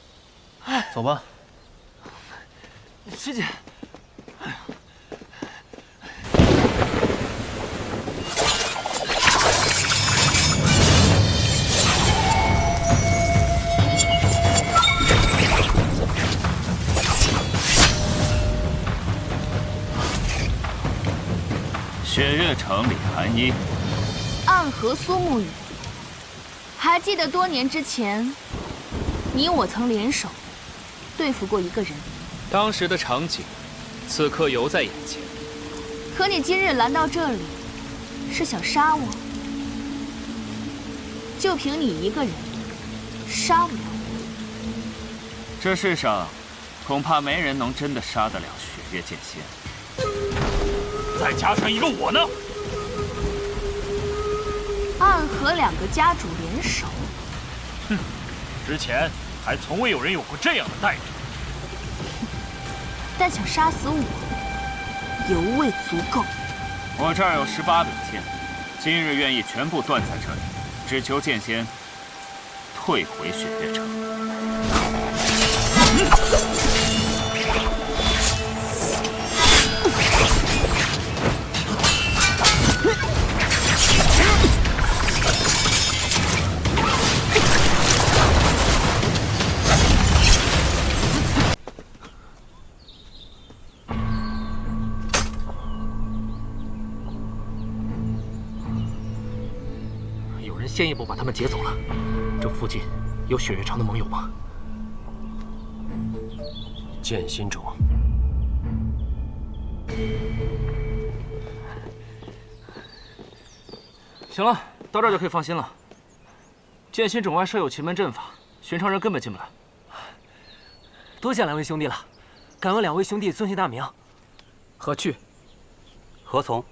走吧。师姐。雪月城里寒衣，暗河苏沐雨。还记得多年之前，你我曾联手对付过一个人。当时的场景，此刻犹在眼前。可你今日来到这里，是想杀我？就凭你一个人，杀不了我。这世上，恐怕没人能真的杀得了雪月剑仙。再加上一个我呢？暗河2个家主联手，哼，之前还从未有人有过这样的待遇。但想杀死我，犹未足够。我这儿有18柄剑，今日愿意全部断在这里，只求剑仙退回雪月城。先一步把他们劫走了。这附近有雪月城的盟友吗？剑心种。行了，到这儿就可以放心了。剑心种外设有奇门阵法，寻常人根本进不来。多谢两位兄弟了，敢问两位兄弟尊姓大名？何去？何从？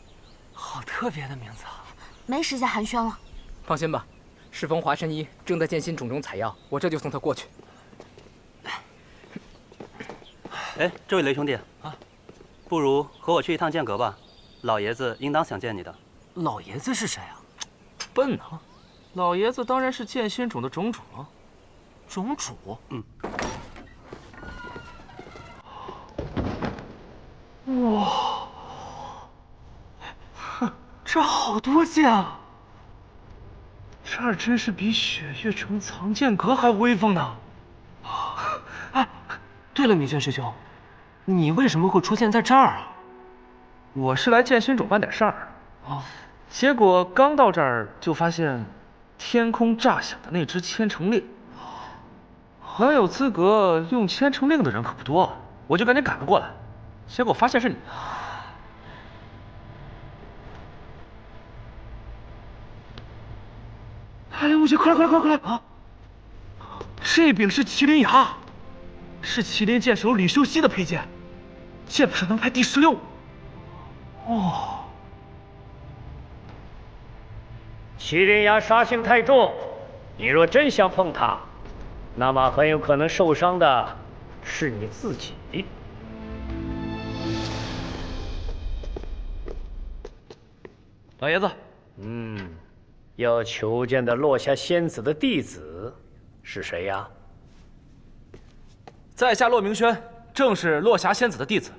好特别的名字啊！没时间寒暄了。放心吧，世风华神医正在剑心种中采药，我这就送他过去。哎，这位雷兄弟啊，不如和我去一趟剑阁吧，老爷子应当想见你的。老爷子是谁啊？笨啊！老爷子当然是剑心种的种主了。种主？嗯。哇，这好多剑啊！这儿真是比雪月城藏剑阁还威风呢。哎，对了，米轩师兄，你为什么会出现在这儿啊？我是来剑心种办点事儿。哦。结果刚到这儿就发现，天空炸响的那只千城令，能有资格用千城令的人可不多，我就赶紧赶了过来。结果发现是你。哎，刘无邪，快来啊！这柄是麒麟牙，是麒麟剑手吕修西的佩剑，剑谱上能排第16。哦。麒麟牙杀性太重，你若真想碰它，那么很有可能受伤的是你自己。老爷子，要求见的落霞仙子的弟子是谁呀？在下骆明轩，正是落霞仙子的弟子。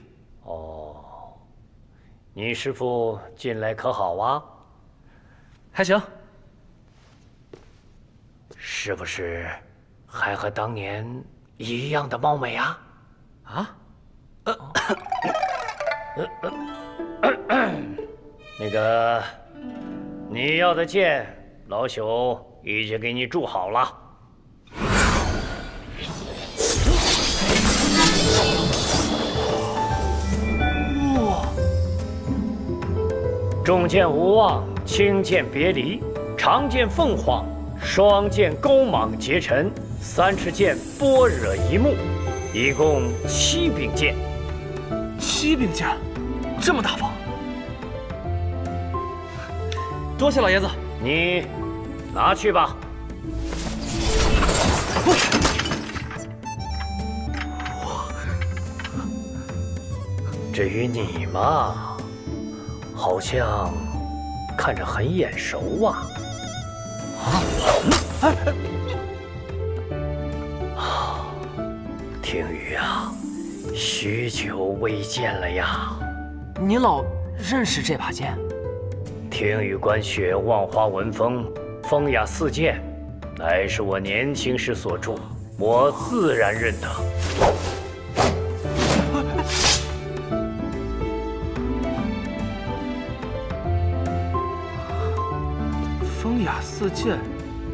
哦，你师父近来可好啊？还行。是不是还和当年一样的貌美啊？啊？那个，你要的剑，老朽已经给你铸好了。哇！重剑无望，轻剑别离，长剑凤凰，双剑勾芒结尘，三尺剑般若一目，一共7柄剑。7柄剑，这么大方？多谢老爷子。你拿去吧。至于你嘛，好像看着很眼熟啊。听雨啊，许久未见了呀。你老认识这把剑？听雨观雪，望花闻风，风雅四剑，乃是我年轻时所著，我自然认得。风雅四剑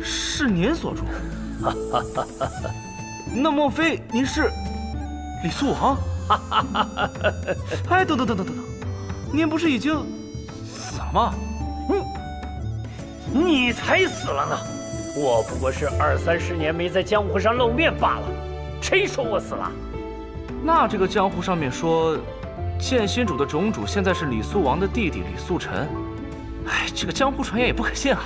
是您所著？那莫非您是李素王？哎，等，您不是已经死了吗？你才死了呢！我不过是20-30年没在江湖上露面罢了，谁说我死了？那这个江湖上面说，剑心主的种主现在是李素王的弟弟李素臣。哎，这个江湖传言也不可信啊。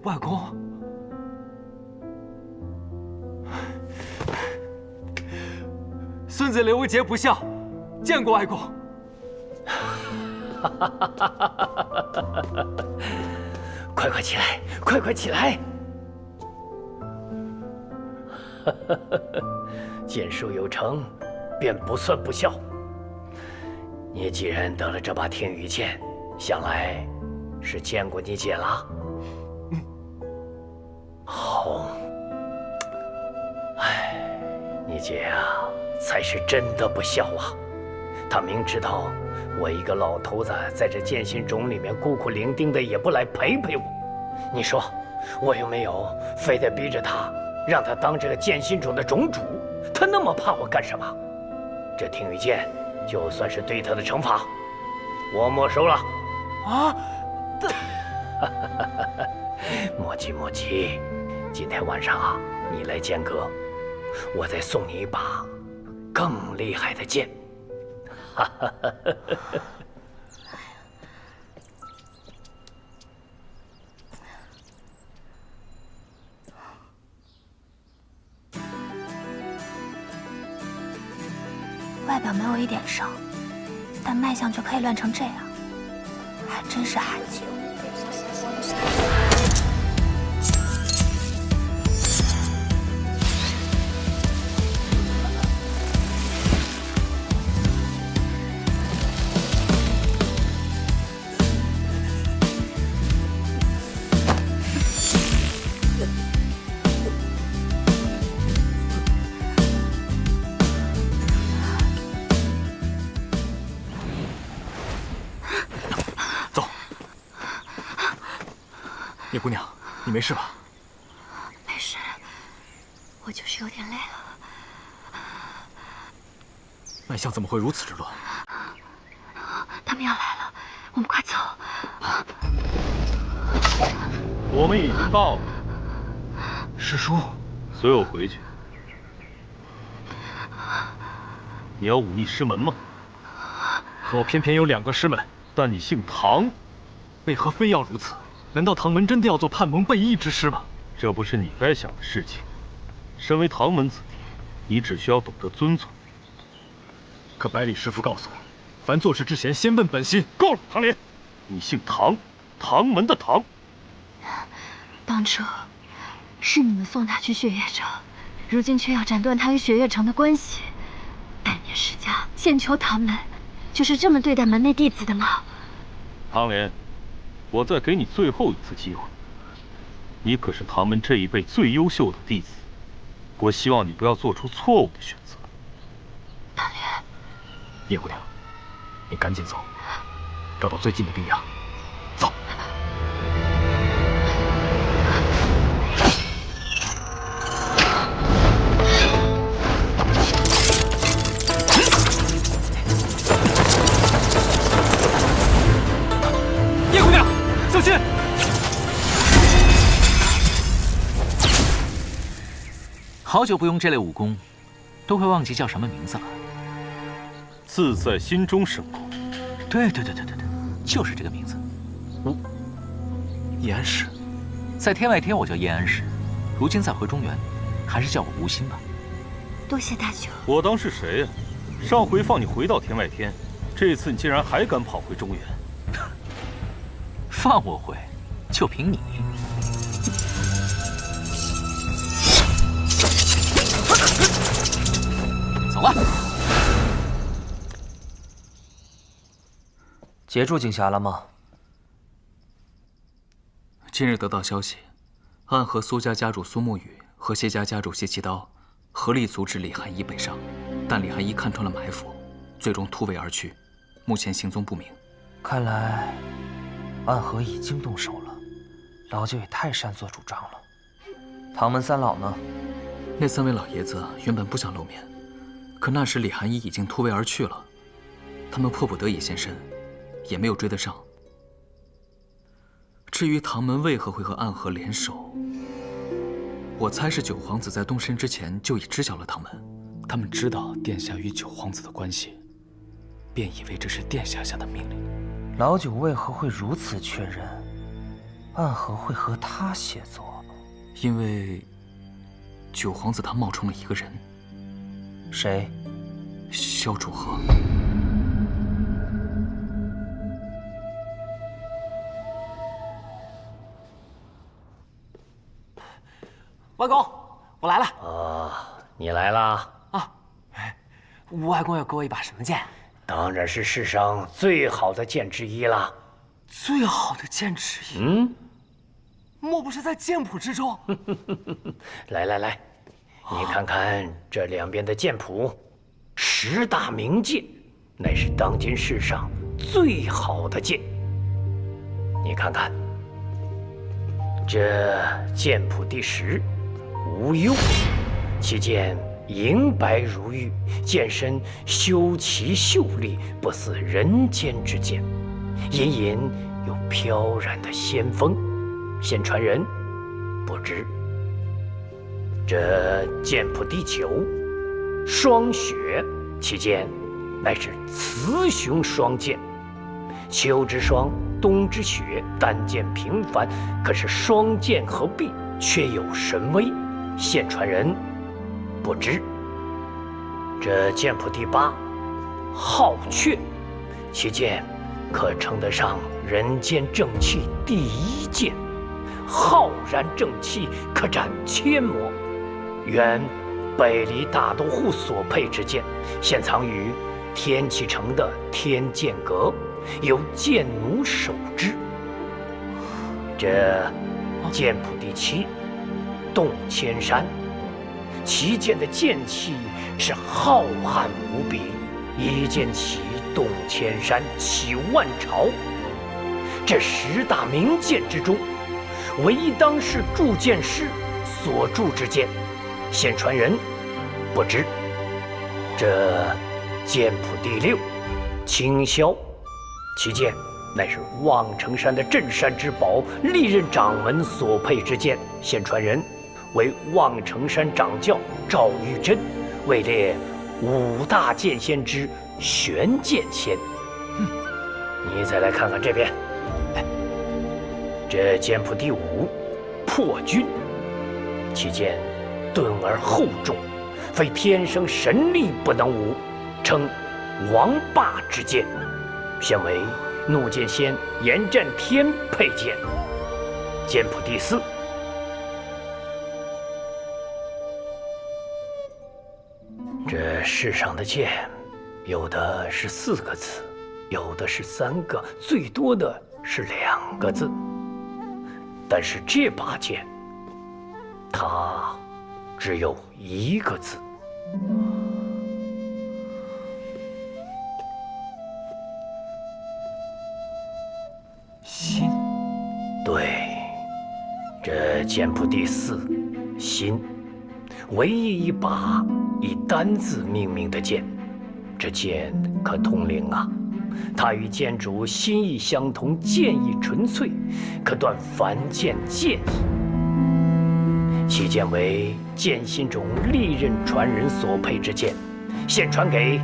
外公，孙子刘无节不孝，见过外公。快起来，快起来！剑术有成，便不算不孝。你既然得了这把天羽剑，想来是见过你姐了。好。哎，你姐啊，才是真的不孝啊！她明知道我一个老头子在这剑心种里面孤苦伶仃的，也不来陪陪我。你说，我有没有非得逼着她让他当这个剑心种的种主，他那么怕我干什么？这听雨剑就算是对他的惩罚，我没收了。啊！莫急莫急，今天晚上啊，你来剑阁，我再送你一把更厉害的剑。外表没有一点伤，但脉象却可以乱成这样，还真是罕见。叶姑娘，你没事吧？没事，我就是有点累了。脉象怎么会如此之乱？他们要来了，我们快走。我们已经到了。师叔，随我回去。你要忤逆师门吗？可我偏偏有2个师门，但你姓唐，为何非要如此？难道唐门真的要做叛蒙背义之师吗？这不是你该想的事情。身为唐门子弟，你只需要懂得遵从。可百里师傅告诉我，凡做事之前，先问本心。够了，唐莲，你姓唐，唐门的唐。当初是你们送他去雪月城，如今却要斩断他与雪月城的关系。百年世家，先求唐门，就是这么对待门内弟子的吗？唐莲，我再给你最后一次机会。你可是唐门这一辈最优秀的弟子，我希望你不要做出错误的选择。唐莲，叶姑娘，你赶紧走，找到最近的冰崖，走。叶姑娘，小心！好久不用这类武功，都会忘记叫什么名字了。自在心中生功。对，就是这个名字。叶安石，在天外天我叫叶安石，如今在回中原，还是叫我吴心吧。多谢大舅。我当是谁呀？上回放你回到天外天，这次你竟然还敢跑回中原？放我回，就凭你？走吧。截住景霞了吗？今日得到消息，暗河苏家家主苏沐雨和谢家家主谢奇刀合力阻止李寒一北上，但李寒一看穿了埋伏，最终突围而去，目前行踪不明。看来暗河已经动手了，老九也太擅作主张了。唐门三老呢？那3位老爷子原本不想露面，可那时李寒一已经突围而去了，他们迫不得已现身，也没有追得上。至于唐门为何会和暗河联手，我猜是九皇子在动身之前就已知晓了唐门，他们知道殿下与九皇子的关系，便以为这是殿下下的命令。老九为何会如此确认暗河会和他协作？因为九皇子他冒充了一个人。谁？萧楚河。外公，我来了。你来啦？吴外公要给我一把什么剑？当然是世上最好的剑之一啦。最好的剑之一？莫不是在剑谱之中？来，你看看这两边的剑谱，10大名剑，乃是当今世上最好的剑。你看看，这剑谱第10，无忧。其见银白如玉，剑身修齐秀丽，不似人间之剑，隐隐有飘然的仙风。现传人不知。这剑谱第9，霜雪，其剑乃是雌雄双剑，秋之霜，冬之雪，单剑平凡，可是双剑合璧，却有神威。现传人不知。这剑谱第8，皓阙，其剑可称得上人间正气第1剑，浩然正气，可斩千魔。原北离大都护所佩之剑，现藏于天启城的天剑阁，由剑奴守之。这剑谱第7，洞千山，其剑的剑气是浩瀚无比，一剑起动千山，起万朝。这10大名剑之中，唯一当世铸剑师所铸之剑，现传人不知。这剑谱第6，青霄，其剑乃是望城山的镇山之宝，历任掌门所佩之剑，现传人为望城山掌教赵玉珍，位列5大剑仙之玄剑仙。你再来看看这边，这剑谱第5，破军，其剑钝而厚重，非天生神力不能无，称王霸之剑，现为怒剑仙严战天佩剑。剑谱第4，这世上的剑，有的是4个字，有的是3个，最多的是2个字。但是这把剑，它只有1个字。心。对，这剑谱第4，心，唯一一把以单字命名的剑。这剑可通灵啊，它与剑主心意相通，剑意纯粹，可断凡剑剑意。其剑为剑心中历任传人所佩之剑，现传给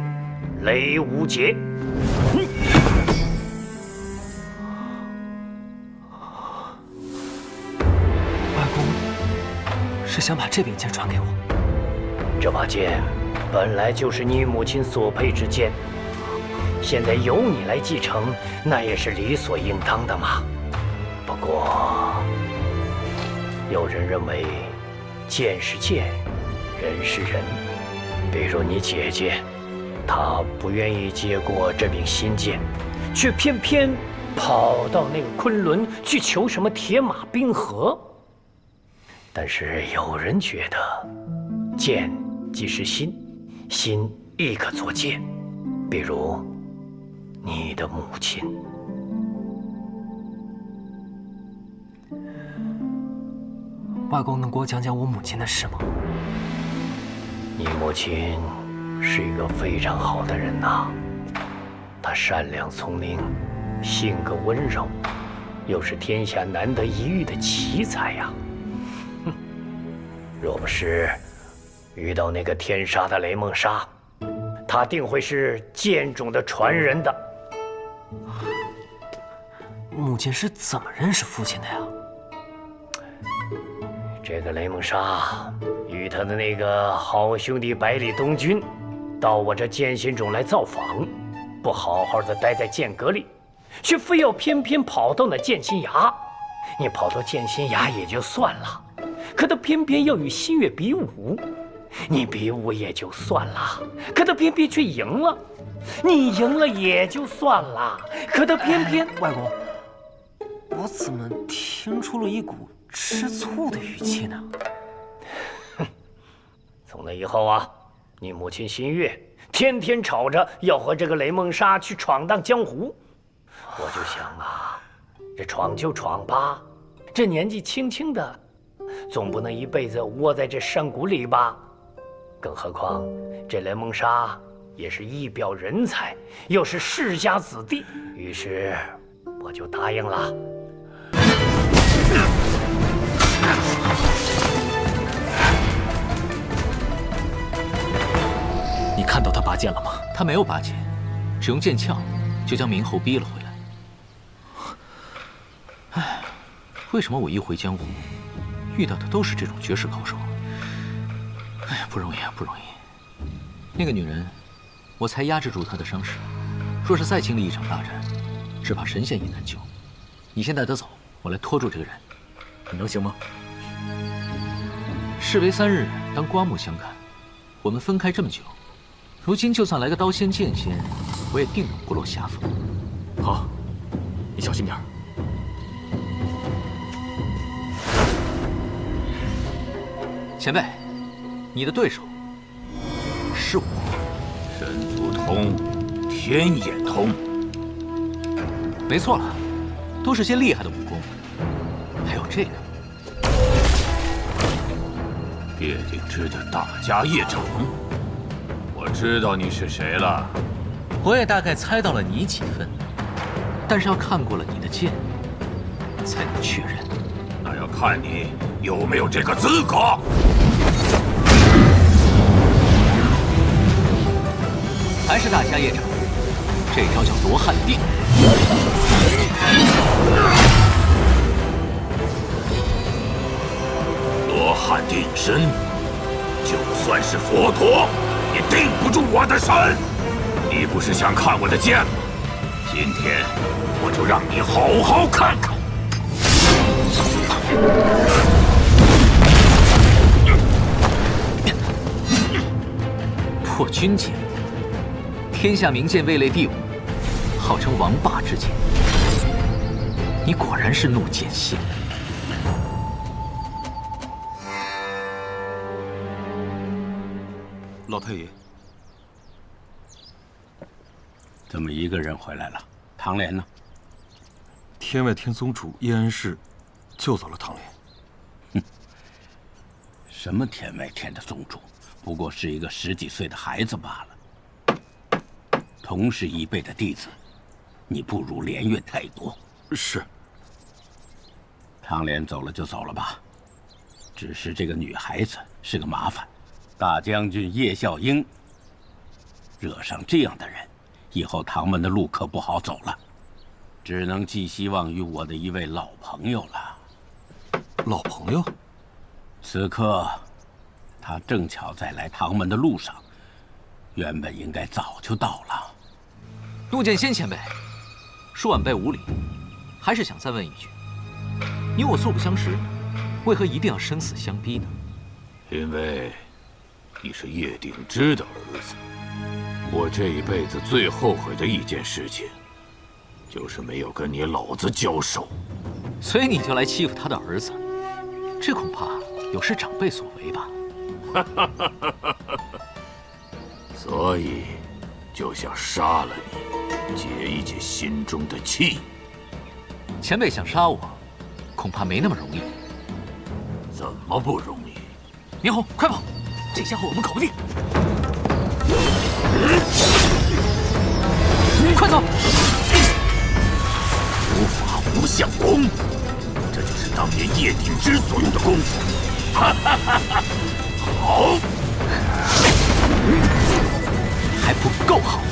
雷无节。外公是想把这柄剑传给我？这把剑本来就是你母亲所佩之剑，现在由你来继承，那也是理所应当的嘛。不过，有人认为，剑是剑，人是人。比如你姐姐，她不愿意接过这柄新剑，却偏偏跑到那个昆仑去求什么铁马冰河。但是有人觉得，剑即是心，心亦可作剑。比如你的母亲。外公能给我讲讲我母亲的事吗？你母亲是一个非常好的人呐，她善良聪明，性格温柔，又是天下难得一遇的奇才呀。哼，若不是遇到那个天杀的雷梦莎，她定会是剑种的传人的。母亲是怎么认识父亲的呀？这个雷梦莎与他的那个好兄弟百里东军，到我这剑心中来造访，不好好的待在剑阁里，却非要偏偏跑到那剑心崖。你跑到剑心崖也就算了，可他偏偏要与新月比武，你比武也就算了，可他偏偏却赢了。你赢了也就算了，可他偏偏……外公，我怎么听出了一股吃醋的语气呢？哼，从那以后啊，你母亲新月天天吵着要和这个雷梦莎去闯荡江湖。我就想啊，这闯就闯吧，这年纪轻轻的，总不能一辈子窝在这山谷里吧？更何况这雷蒙莎也是一表人才，又是世家子弟，于是我就答应了。你看到他拔剑了吗？他没有拔剑，只用剑鞘就将明后逼了回来。唉，为什么我一回江湖，遇到的都是这种绝世高手？哎，不容易啊，不容易。那个女人，我才压制住她的伤势。若是再经历一场大战，只怕神仙也难救。你先带她走，我来拖住这个人，你能行吗？士别3日，当刮目相看。我们分开这么久，如今就算来个刀仙剑仙，我也定能不落下风。好，你小心点儿。前辈，你的对手是我。神足通，天眼通。没错了，都是些厉害的武功。还有这个，叶鼎之的大家业长。我知道你是谁了。我也大概猜到了你几分，但是要看过了你的剑，才能确认。那要看你有没有这个资格。还是大家业长，这招叫罗汉定。罗汉定身，就算是佛陀也定不住我的身。你不是想看我的剑吗？今天我就让你好好看看。破军剑，天下名剑位列第5，号称王霸之剑。你果然是怒剑仙。老太爷，怎么一个人回来了？唐莲呢？天外天宗主叶安世救走了唐莲。哼，什么天外天的宗主，不过是一个10几岁的孩子罢了。同是一辈的弟子，你不如莲月太多。是。唐莲走了就走了吧，只是这个女孩子是个麻烦。大将军叶孝英惹上这样的人，以后唐门的路可不好走了，只能寄希望于我的一位老朋友了。老朋友？此刻他正巧在来唐门的路上，原本应该早就到了。陆剑仙前辈，恕晚辈无礼，还是想再问一句：你我素不相识，为何一定要生死相逼呢？因为你是叶鼎之的儿子。我这一辈子最后悔的一件事情，就是没有跟你老子交手。所以你就来欺负他的儿子，这恐怕有失长辈所为吧？所以就想杀了你，解一解心中的气。前辈想杀我，恐怕没那么容易。怎么不容易？明红，快跑！这家伙我们搞不定。快走！无法无相功，这就是当年叶鼎之所用的功夫。好，还不够好。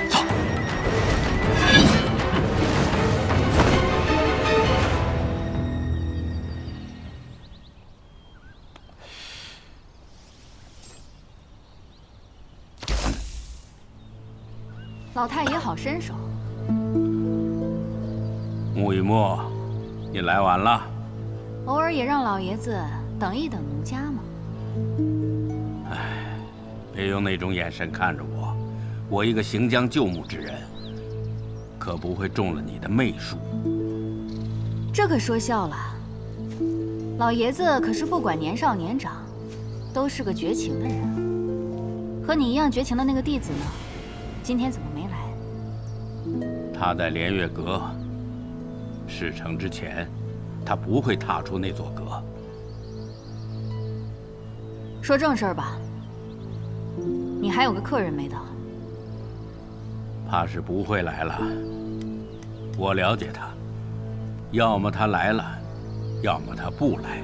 走。老太爷好身手。穆雨墨，你来晚了。偶尔也让老爷子等一等奴家嘛。唉，别用那种眼神看着我，我一个行将就木之人，可不会中了你的媚术。这可说笑了。老爷子可是不管年少年长，都是个绝情的人。和你一样绝情的那个弟子呢？今天怎么没来？他在连月阁。事成之前，他不会踏出那座阁。说正事儿吧，你还有个客人没到。怕是不会来了。我了解他，要么他来了，要么他不来。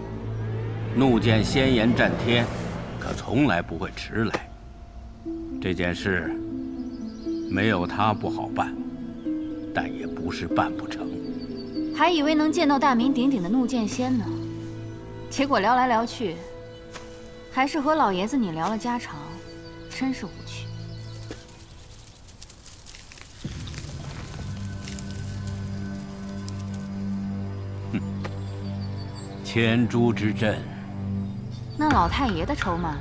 怒剑先言战天，可从来不会迟来。这件事没有他不好办，但也不是办不成。还以为能见到大名鼎鼎的怒剑仙呢，结果聊来聊去，还是和老爷子你聊了家常，真是无趣。哼，千珠之阵，那老太爷的筹码呢？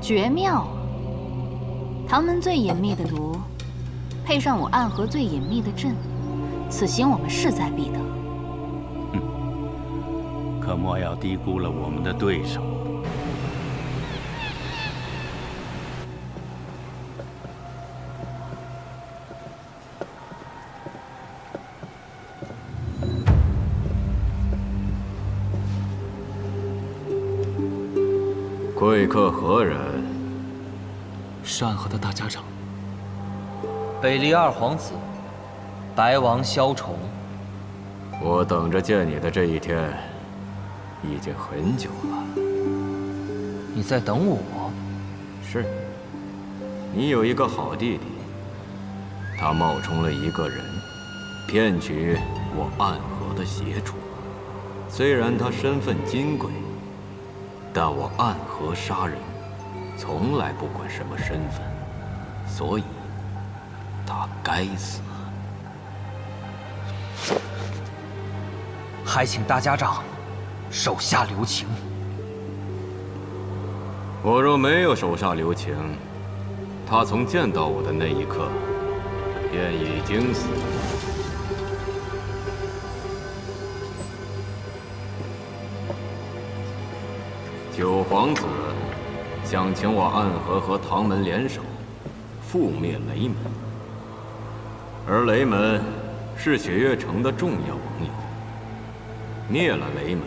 绝妙！唐门最隐秘的毒，配上我暗河最隐秘的阵，此行我们势在必得。可莫要低估了我们的对手。贵客何人？是暗河的大家长。北离二皇子，白王萧崇。我等着见你的这一天，已经很久了。你在等我？是。你有一个好弟弟，他冒充了一个人，骗取我暗河的邪主。虽然他身份金贵，但我暗河杀人，从来不管什么身份，所以他该死。还请大家长手下留情。我若没有手下留情，他从见到我的那一刻，便已经死了。九皇子想请我暗河和唐门联手，覆灭雷门。而雷门是雪月城的重要盟友，灭了雷门，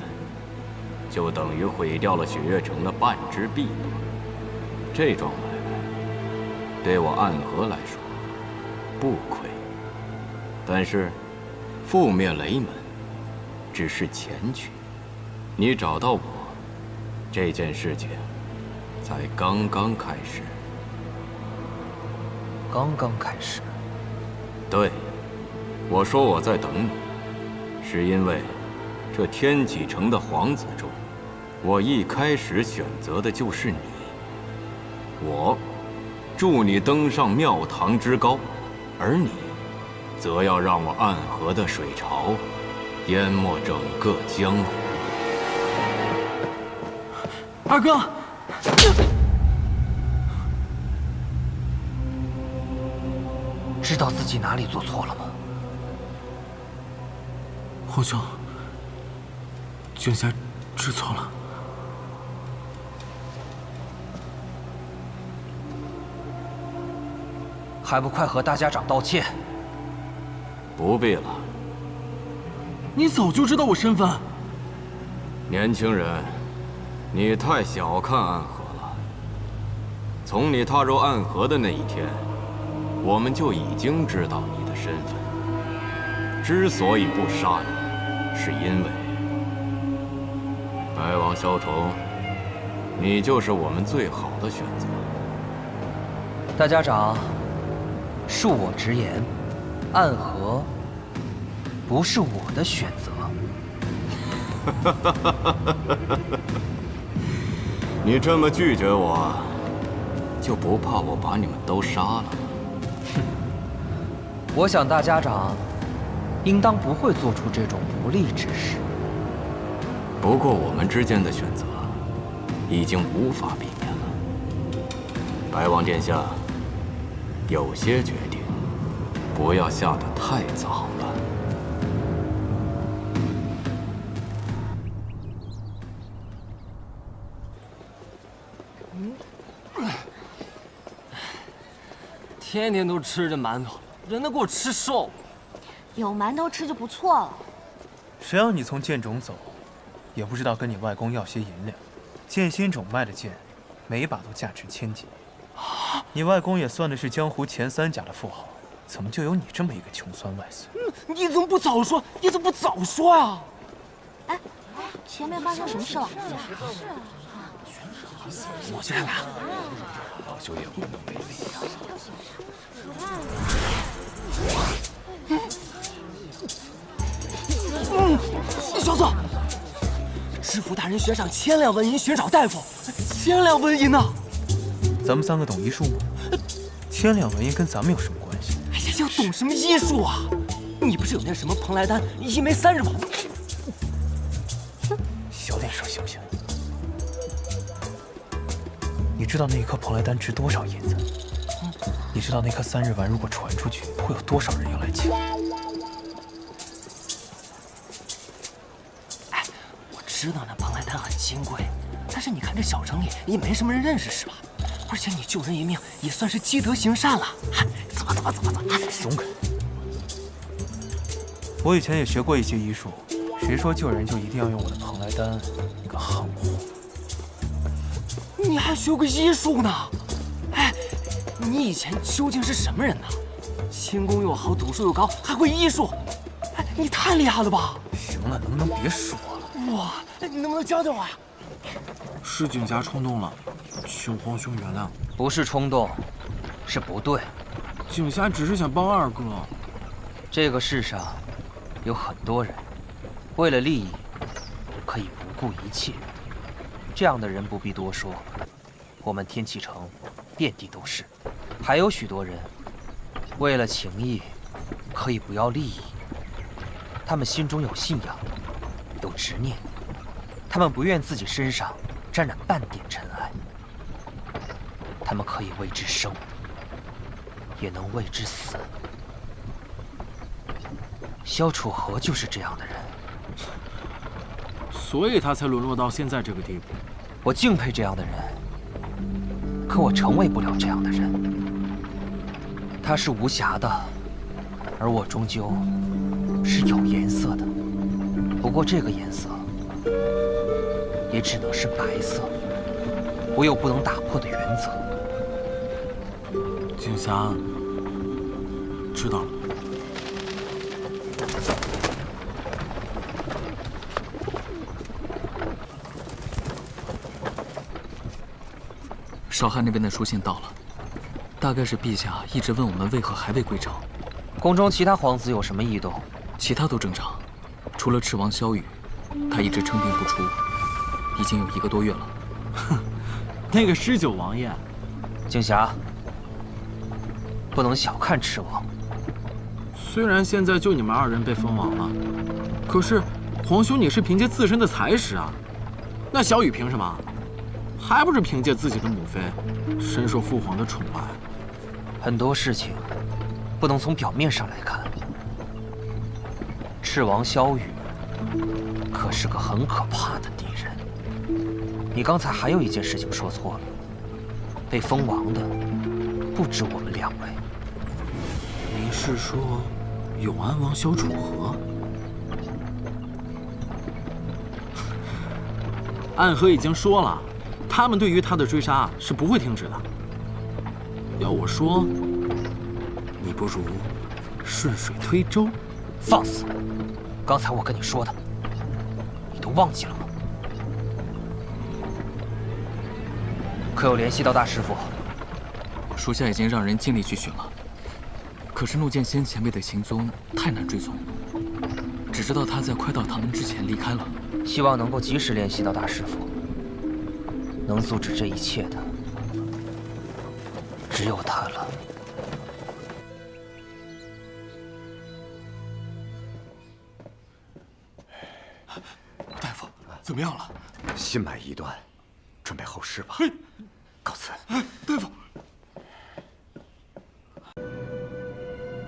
就等于毁掉了雪月城的半只臂膀。这桩买卖对我暗河来说不亏，但是覆灭雷门只是前驱。你找到我，这件事情才刚刚开始。刚刚开始？对，我说我在等你，是因为这天启城的皇子中，我一开始选择的就是你。我助你登上庙堂之高，而你则要让我暗河的水潮淹没整个江湖。二哥，知道自己哪里做错了吗？好像卷侠知错了。还不快和大家长道歉？不必了。你早就知道我身份。年轻人，你太小看暗河了。从你踏入暗河的那一天，我们就已经知道你的身份。之所以不杀你，是因为白王萧崇，你就是我们最好的选择。大家长，恕我直言，暗河不是我的选择。你这么拒绝我，就不怕我把你们都杀了吗？哼，我想大家长应当不会做出这种不利之事。不过我们之间的选择已经无法避免了。白王殿下，有些决定不要下得太早了。天天都吃着馒头，人都给我吃瘦了。有馒头吃就不错了。谁让你从剑冢走，也不知道跟你外公要些银两。剑心冢卖的剑，每一把都价值1000金。你外公也算的是江湖前3甲的富豪，怎么就有你这么一个穷酸外孙？你怎么不早说？你怎么不早说呀？哎，前面发生什么事了？我去看看。老朽也无能为力小左，知府大人悬赏1000两纹银寻找大夫，1000两纹银呐！咱们3个懂医术吗？1000两纹银跟咱们有什么关系？哎呀，要懂什么医术啊？你不是有那什么蓬莱丹，一枚30瓦？小点声行不行？你知道那一颗蓬莱丹值多少银子？你知道那颗3日丸如果传出去，会有多少人要来抢？哎，我知道那蓬莱丹很金贵，但是你看这小城里也没什么人认识，是吧？而且你救人一命，也算是积德行善了。走吧，走吧，走吧，走吧！松开！我以前也学过一些医术，谁说救人就一定要用我的蓬莱丹？你个横货！你还学过医术呢？哎，你以前究竟是什么人呢？轻功又好，赌术又高，还会医术，哎，你太厉害了吧！行了，能不能别说了？哇，你能不能教教我呀？是景侠冲动了，求皇兄原谅。不是冲动，是不对。景侠只是想帮二哥。这个世上有很多人，为了利益可以不顾一切。这样的人不必多说，我们天启城遍地都是。还有许多人，为了情义可以不要利益。他们心中有信仰，有执念，他们不愿自己身上沾染半点尘埃。他们可以为之生，也能为之死。萧楚河就是这样的人，所以他才沦落到现在这个地步。我敬佩这样的人，可我成为不了这样的人。他是无瑕的，而我终究是有颜色的。不过这个颜色也只能是白色。我有不能打破的原则。景侠，知道了。少汉那边的书信到了，大概是陛下一直问我们为何还未归朝。宫中其他皇子有什么异动？其他都正常，除了赤王萧雨，他一直称病不出，已经有1个多月了。哼，那个施九王爷，景侠，不能小看赤王。虽然现在就你们2人被封王了，可是皇兄你是凭借自身的才识啊，那萧雨凭什么？还不是凭借自己的母妃，深受父皇的宠爱。很多事情不能从表面上来看。赤王萧雨可是个很可怕的敌人。你刚才还有一件事情说错了，被封王的不止我们2位。你是说永安王萧楚河？暗河已经说了。他们对于他的追杀是不会停止的。要我说，你不如顺水推舟。放肆！刚才我跟你说的，你都忘记了吗？可有联系到大师傅？属下已经让人尽力去寻了，可是怒剑仙前辈的行踪太难追踪，只知道他在快到唐门之前离开了。希望能够及时联系到大师傅。能阻止这一切的，只有他了。大夫，怎么样了？心脉已断，准备后事吧。告辞。大夫。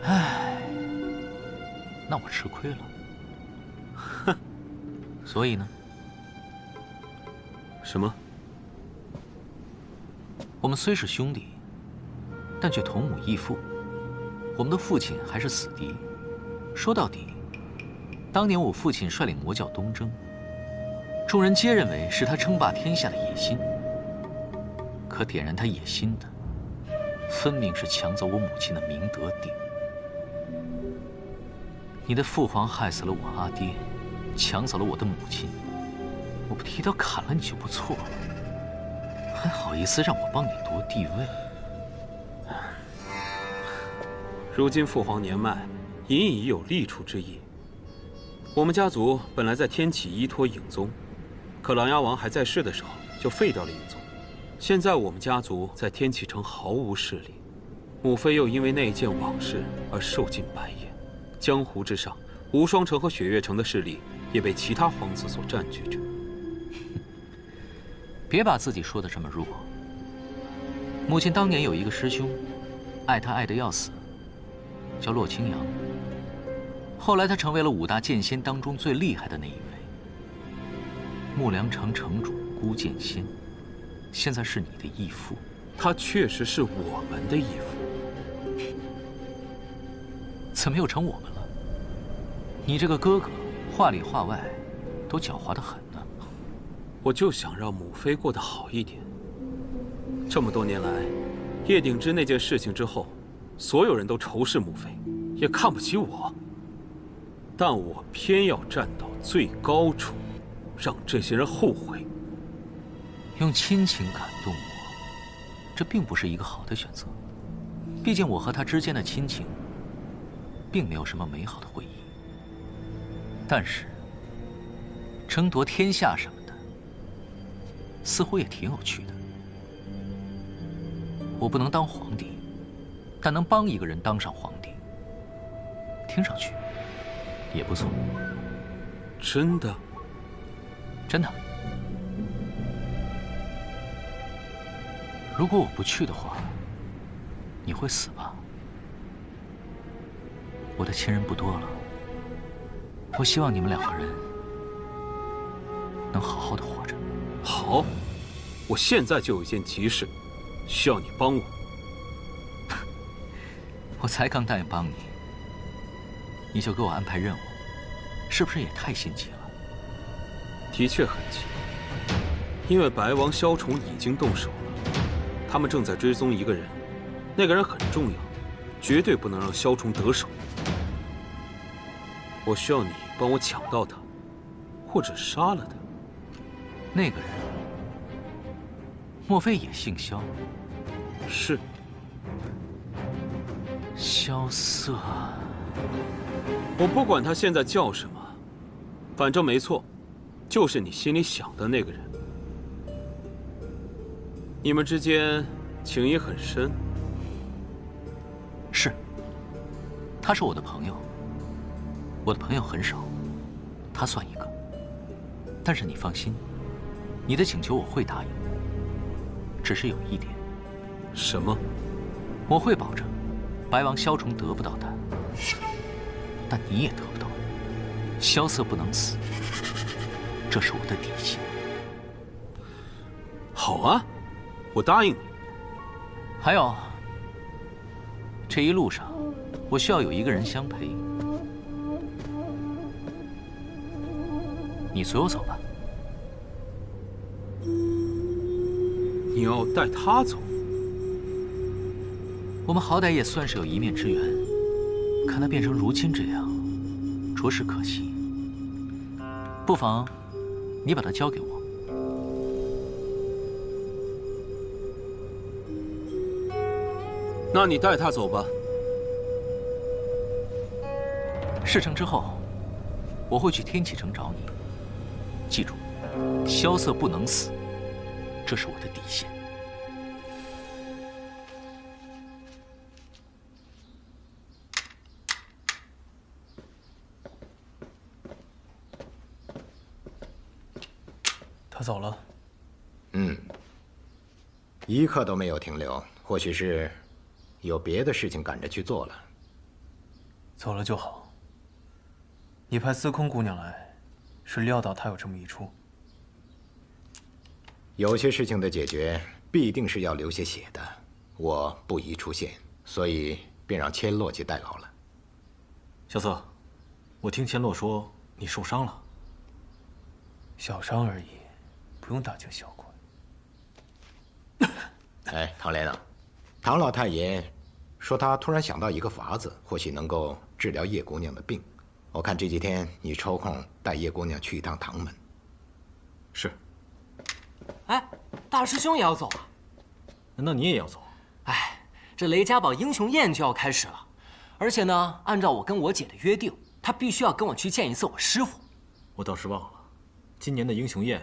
唉，那我吃亏了。哼。所以呢？什么？我们虽是兄弟，但却同母异父。我们的父亲还是死敌。说到底，当年我父亲率领魔教东征，众人皆认为是他称霸天下的野心。可点燃他野心的，分明是抢走我母亲的明德鼎。你的父皇害死了我阿爹，抢走了我的母亲，我不提刀砍了你就不错了，还好意思让我帮你夺帝位？如今父皇年迈，隐已有立储之意。我们家族本来在天启依托影宗，可琅琊王还在世的时候就废掉了影宗。现在我们家族在天启城毫无势力，母妃又因为那一件往事而受尽白眼。江湖之上，无双城和雪月城的势力也被其他皇子所占据着。别把自己说的这么弱。母亲当年有一个师兄，爱他爱得要死，叫洛清扬。后来他成为了5大剑仙当中最厉害的那一位。木良城城主孤剑仙，现在是你的义父。他确实是我们的义父。怎么又成我们了？你这个哥哥，话里话外都狡猾得很呢。我就想让母妃过得好一点。这么多年来，叶鼎之那件事情之后，所有人都仇视母妃，也看不起我。但我偏要站到最高处，让这些人后悔。用亲情感动我，这并不是一个好的选择。毕竟我和他之间的亲情，并没有什么美好的回忆。但是，争夺天下什么的，似乎也挺有趣的。我不能当皇帝，但能帮一个人当上皇帝，听上去也不错。真的？真的。如果我不去的话，你会死吧？我的亲人不多了，我希望你们2个人能好好的活着。好，我现在就有一件急事，需要你帮我。我才刚答应帮你，你就给我安排任务，是不是也太心急了？的确很急，因为白王萧崇已经动手了，他们正在追踪一个人，那个人很重要，绝对不能让萧崇得手。我需要你帮我抢到他，或者杀了他。那个人，莫非也姓萧？是。萧瑟。我不管他现在叫什么，反正没错，就是你心里想的那个人。你们之间情谊很深。是。他是我的朋友。我的朋友很少，他算一个。但是你放心，你的请求我会答应。只是有一点。什么？我会保证，白王萧崇得不到他，但你也得不到。萧瑟不能死，这是我的底线。好啊，我答应你。还有，这一路上，我需要有一个人相陪。你随我走吧。你要带他走？我们好歹也算是有一面之缘，看他变成如今这样，着实可惜。不妨，你把他交给我。那你带他走吧。事成之后，我会去天启城找你。记住，萧瑟不能死，这是我的底线。他走了。一刻都没有停留，或许是有别的事情赶着去做了。走了就好。你派司空姑娘来，是料到他有这么一出。有些事情的解决必定是要流些血的，我不宜出现，所以便让千洛去代劳了。萧瑟，我听千洛说你受伤了。小伤而已，不用大惊小怪。哎，唐莲啊，唐老太爷说他突然想到一个法子，或许能够治疗叶姑娘的病。我看这几天你抽空带叶姑娘去一趟唐门。是。哎，大师兄也要走啊？难道你也要走？哎，这雷家堡英雄宴就要开始了，而且呢，按照我跟我姐的约定，她必须要跟我去见一次我师父。我倒是忘了，今年的英雄宴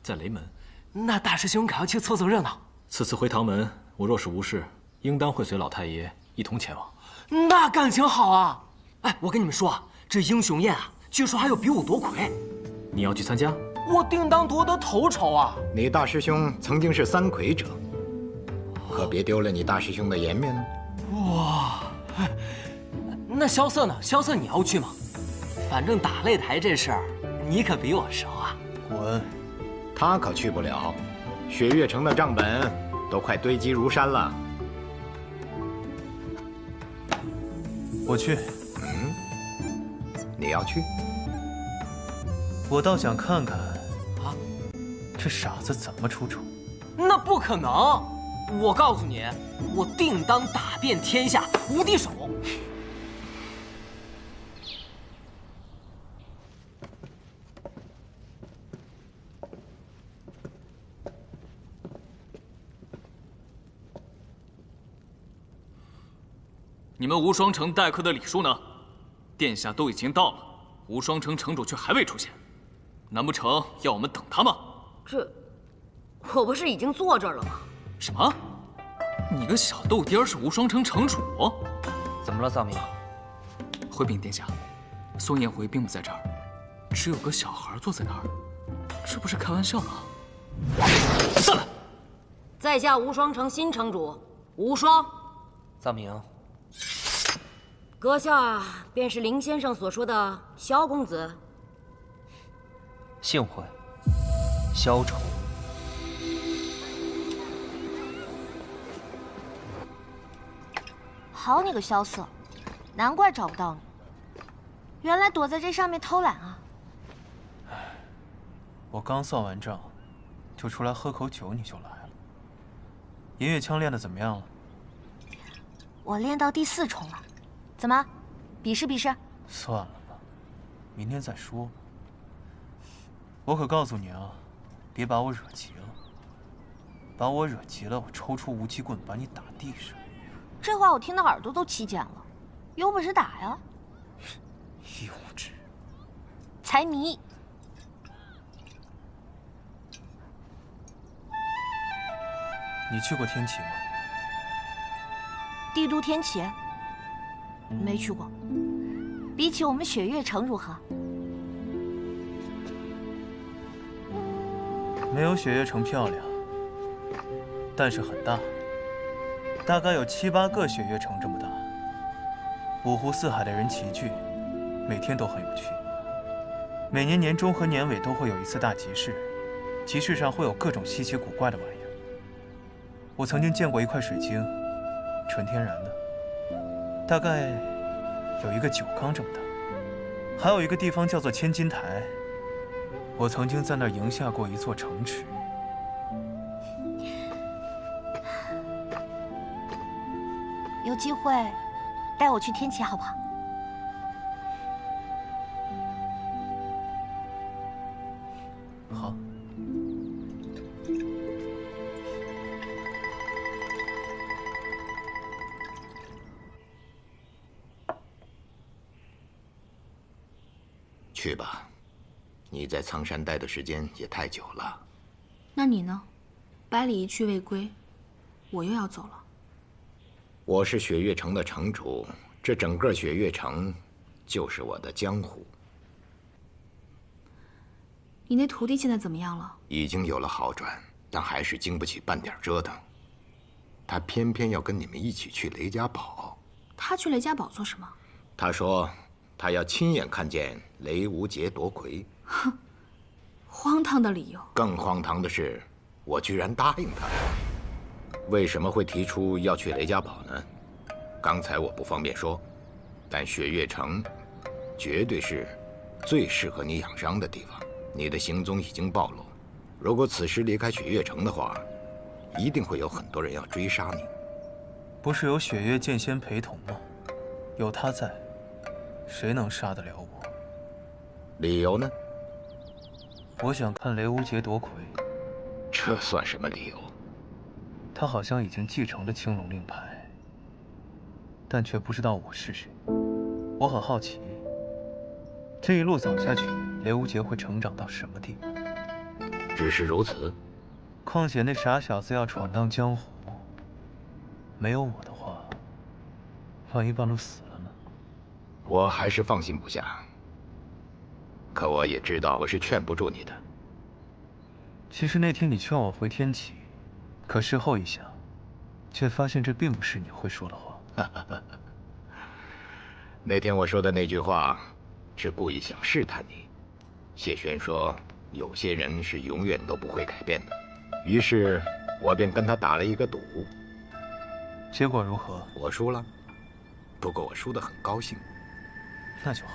在雷门。那大师兄可要去凑凑热闹。此次回唐门，我若是无事，应当会随老太爷一同前往。那感情好啊！哎，我跟你们说啊，这英雄宴啊，据说还有比武夺魁。你要去参加？我定当夺得头筹啊！你大师兄曾经是三魁者，可别丢了你大师兄的颜面呢。哇，那萧瑟呢？萧瑟你要去吗？反正打擂台这事儿，你可比我熟啊。滚！他可去不了，雪月城的账本都快堆积如山了。我去。你要去？我倒想看看啊，这傻子怎么出丑。那不可能！我告诉你，我定当打遍天下无敌手。你们无双城待客的礼数呢？殿下都已经到了，无双城城主却还未出现，难不成要我们等他吗？我不是已经坐这儿了吗？什么？你个小豆丁是无双城城主？怎么了，臧明？回禀殿下，宋彦回并不在这儿，只有个小孩坐在那儿，这不是开玩笑吗？散了！在下无双城新城主无双。臧明。阁下便是林先生所说的萧公子。幸会，萧愁。好你个萧瑟，难怪找不到你，原来躲在这上面偷懒啊！我刚算完账，就出来喝口酒，你就来了。银月枪练得怎么样了？我练到第4重了，怎么，比试比试？算了吧，明天再说。我可告诉你啊，别把我惹急了。把我惹急了，我抽出无极棍把你打地上。这话我听得耳朵都起茧了，有本事打呀！幼稚，财迷。你去过天启吗？帝都天启？没去过。比起我们雪月城如何？没有雪月城漂亮，但是很大，大概有7、8个雪月城这么大。五湖四海的人齐聚，每天都很有趣。每年年中和年尾都会有一次大集市，集市上会有各种稀奇古怪的玩意儿。我曾经见过一块水晶，纯天然的，大概有一个酒缸这么大。还有一个地方叫做千金台，我曾经在那儿赢下过一座城池。有机会带我去天启好不好？好。去吧，你在苍山待的时间也太久了。那你呢？百里一去未归，我又要走了。我是雪月城的城主，这整个雪月城就是我的江湖。你那徒弟现在怎么样了？已经有了好转，但还是经不起半点折腾。他偏偏要跟你们一起去雷家堡。他去雷家堡做什么？他说他要亲眼看见雷无节夺魁。哼，荒唐的理由。更荒唐的是，我居然答应他。为什么会提出要去雷家堡呢？刚才我不方便说，但雪月城绝对是最适合你养伤的地方。你的行踪已经暴露，如果此时离开雪月城的话，一定会有很多人要追杀你。不是有雪月剑仙陪同吗？有他在，谁能杀得了我？理由呢？我想看雷无杰夺魁。这算什么理由？他好像已经继承了青龙令牌，但却不知道我是谁。我很好奇，这一路走下去，雷无杰会成长到什么地步？只是如此。况且那傻小子要闯荡江湖，没有我的话，万一半路死了呢？我还是放心不下。可我也知道我是劝不住你的。其实那天你劝我回天启，可事后一想，却发现这并不是你会说的话。那天我说的那句话，是故意想试探你。谢轩说，有些人是永远都不会改变的，于是我便跟他打了一个赌。结果如何？我输了，不过我输得很高兴。那就好。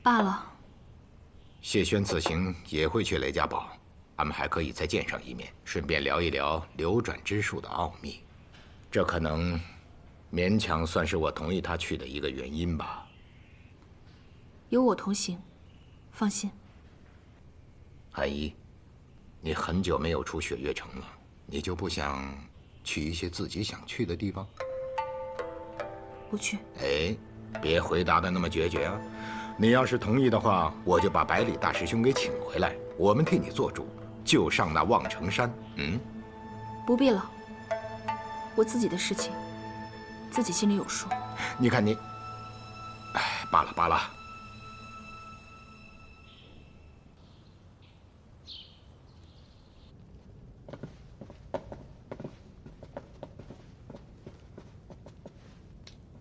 罢了。谢轩此行也会去雷家堡，俺们还可以再见上一面，顺便聊一聊流转之术的奥秘。这可能勉强算是我同意他去的一个原因吧。有我同行，放心。韩一，你很久没有出雪月城了，你就不想去一些自己想去的地方？不去。哎，别回答的那么决绝啊！你要是同意的话，我就把百里大师兄给请回来，我们替你做主，就上那望城山。不必了，我自己的事情，自己心里有数。你看你，哎，罢了罢了。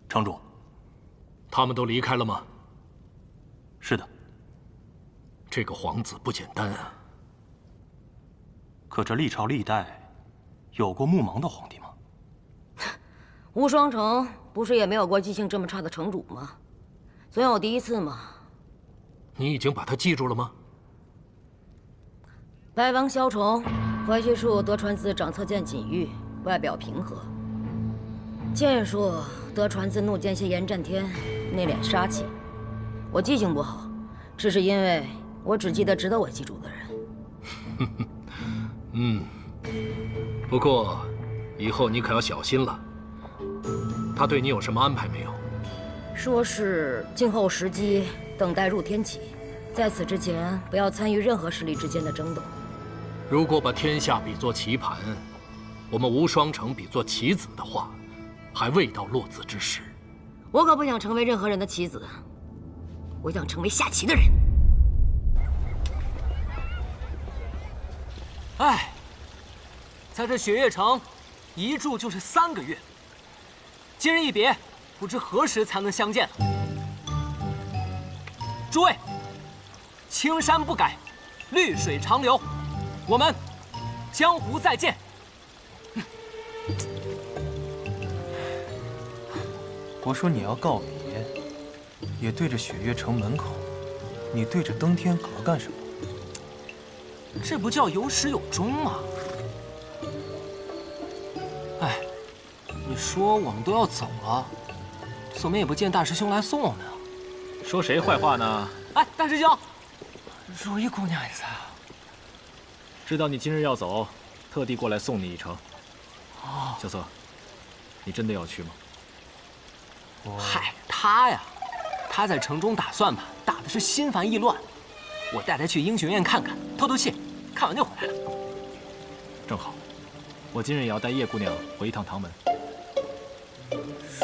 城主，他们都离开了吗？是的。这个皇子不简单啊。可这历朝历代，有过目盲的皇帝吗？无双城不是也没有过记性这么差的城主吗？总有第一次嘛。你已经把他记住了吗？白王萧崇，怀虚术德传自掌侧剑锦玉，外表平和；剑术德传自怒剑蝎严震天，内敛杀气。我记性不好，只是因为我只记得值得我记住的人。不过以后你可要小心了。他对你有什么安排没有？说是静候时机，等待入天启，在此之前不要参与任何势力之间的争斗。如果把天下比作棋盘，我们无双城比作棋子的话，还未到落子之时。我可不想成为任何人的棋子，我想成为下棋的人。哎，在这雪月城，一住就是3个月。今日一别，不知何时才能相见了。诸位，青山不改，绿水长流，我们江湖再见。我说你要告别，也对着雪月城门口，你对着登天阁干什么？这不叫有始有终吗？哎，你说我们都要走了，怎么也不见大师兄来送我们啊？说谁坏话呢？哎，大师兄，如意姑娘也在啊。知道你今日要走，特地过来送你一程。哦，小瑟，你真的要去吗？嗨，他呀，他在城中打算盘，打的是心烦意乱。我带他去英雄院看看，透透气，看完就回来了。正好，我今日也要带叶姑娘回一趟唐门。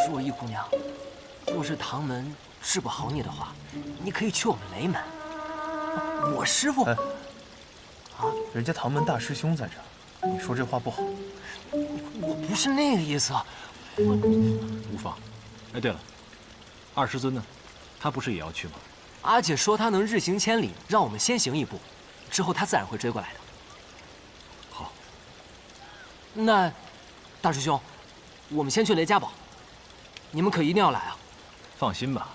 若意姑娘，若是唐门治不好你的话，你可以去我们雷门。我师父，人家唐门大师兄在这儿，你说这话不好。我不是那个意思。无妨。哎，对了，二师尊呢？他不是也要去吗？阿姐说他能日行千里，让我们先行一步，之后他自然会追过来的。好，那，大师兄，我们先去雷家堡，你们可一定要来啊！放心吧，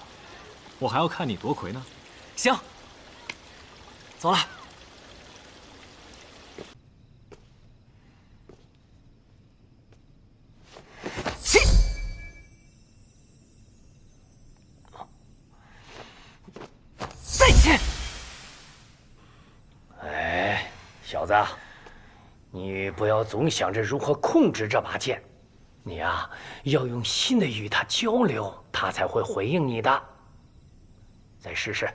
我还要看你夺魁呢。行，走了。再见。哎，小子，你不要总想着如何控制这把剑，你啊要用心的与他交流，他才会回应你的。再试试。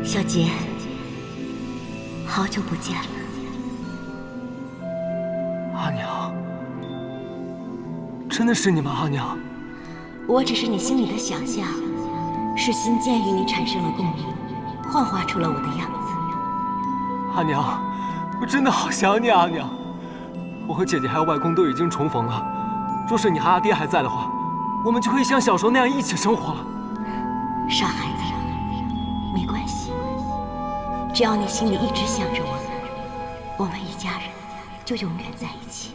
小杰，好久不见了。阿娘，真的是你吗？阿娘，我只是你心里的想象，是心剑与你产生了共鸣，幻化出了我的样子。阿娘，我真的好想你，阿娘。我和姐姐还有外公都已经重逢了，若是你和阿爹还在的话，我们就可以像小时候那样一起生活了。傻孩子了，没关系，只要你心里一直想着我们一家人就永远在一起。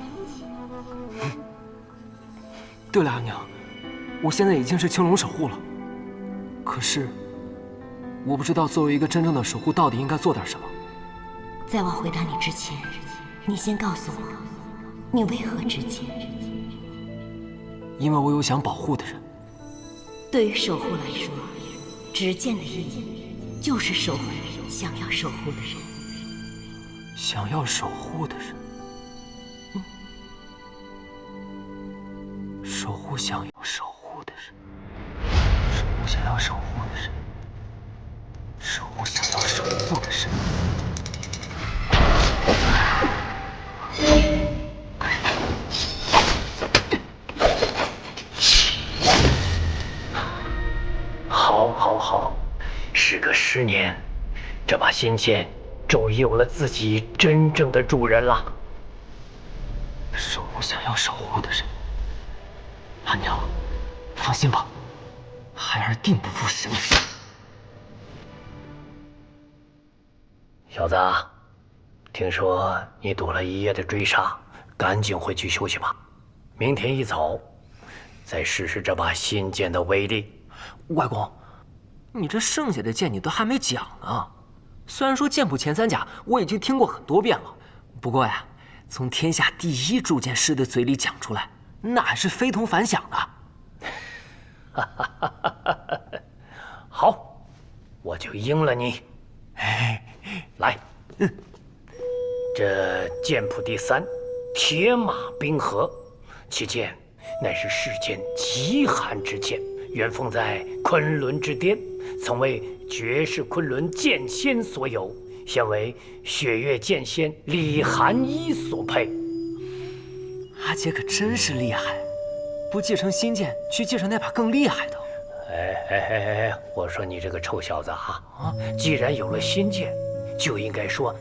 对了，阿娘，我现在已经是青龙守护了，可是我不知道作为一个真正的守护，到底应该做点什么。在我回答你之前，你先告诉我，你为何执剑？因为我有想保护的人。对于守护来说，执剑的意义就是守护想要守护的人。想要守护的人，守护想要守护的人，守护想要守护的人，守护想要守护的人。好，时隔10年，这把仙剑终于有了自己真正的主人了。守护想要守护的人，阿娘，放心吧，孩儿定不负神。小子，听说你躲了一夜的追杀，赶紧回去休息吧。明天一早，再试试这把新剑的威力。外公，你这剩下的剑你都还没讲呢。虽然说剑谱前3甲我已经听过很多遍了，不过呀，从天下第一铸剑师的嘴里讲出来，那还是非同凡响的。好，我就应了你。来，这剑谱第3，铁马冰河，其剑乃是世间极寒之剑，原封在昆仑之巅，曾为绝世昆仑剑仙所有，现为雪月剑仙李寒一所配。阿姐可真是厉害，不继承新剑，去继承那把更厉害的。哎，我说你这个臭小子啊！既然有了新剑，就应该说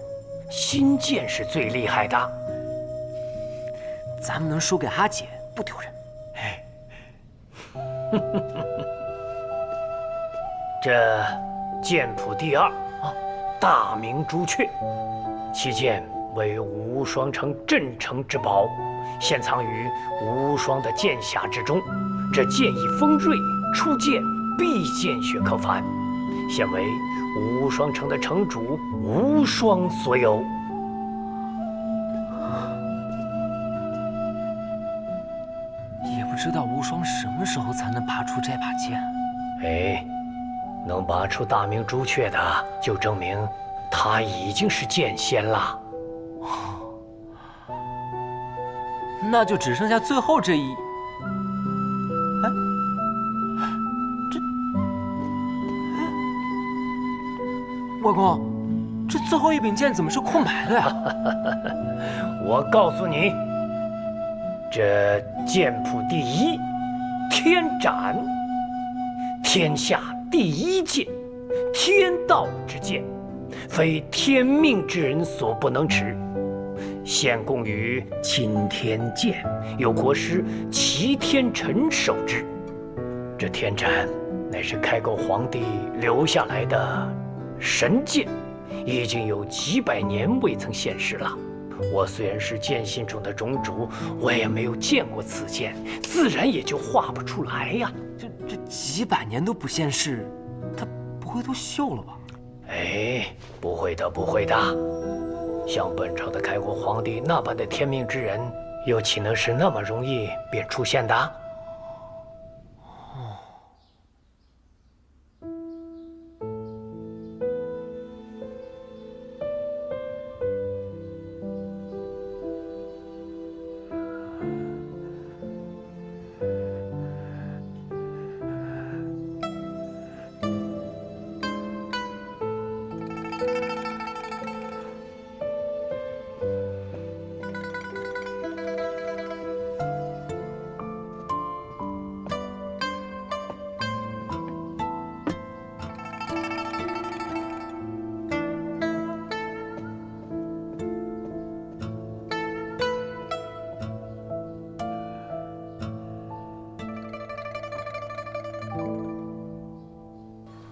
新剑是最厉害的。咱们能输给阿姐不丢人。这剑谱第2，大明朱雀，其剑为无双城镇城之宝，现藏于无双的剑匣之中。这剑意锋锐，出剑必见血可翻，现为无双城的城主无双所有。也不知道无双什么时候才能拔出这把剑。哎，能拔出大明朱雀的，就证明他已经是剑仙了。那就只剩下最后这一。外公，这最后一柄剑怎么是空白的呀？我告诉你，这剑谱第1，天斩，天下第1剑，天道之剑，非天命之人所不能持。献供于钦天监，有国师齐天辰守之。这天铲乃是开国皇帝留下来的神剑，已经有几百年未曾现世了。我虽然是剑心中的种主，我也没有见过此剑，自然也就画不出来呀。这几百年都不现世，他不会都锈了吧？哎，不会的，不会的。像本朝的开国皇帝那般的天命之人，又岂能是那么容易便出现的？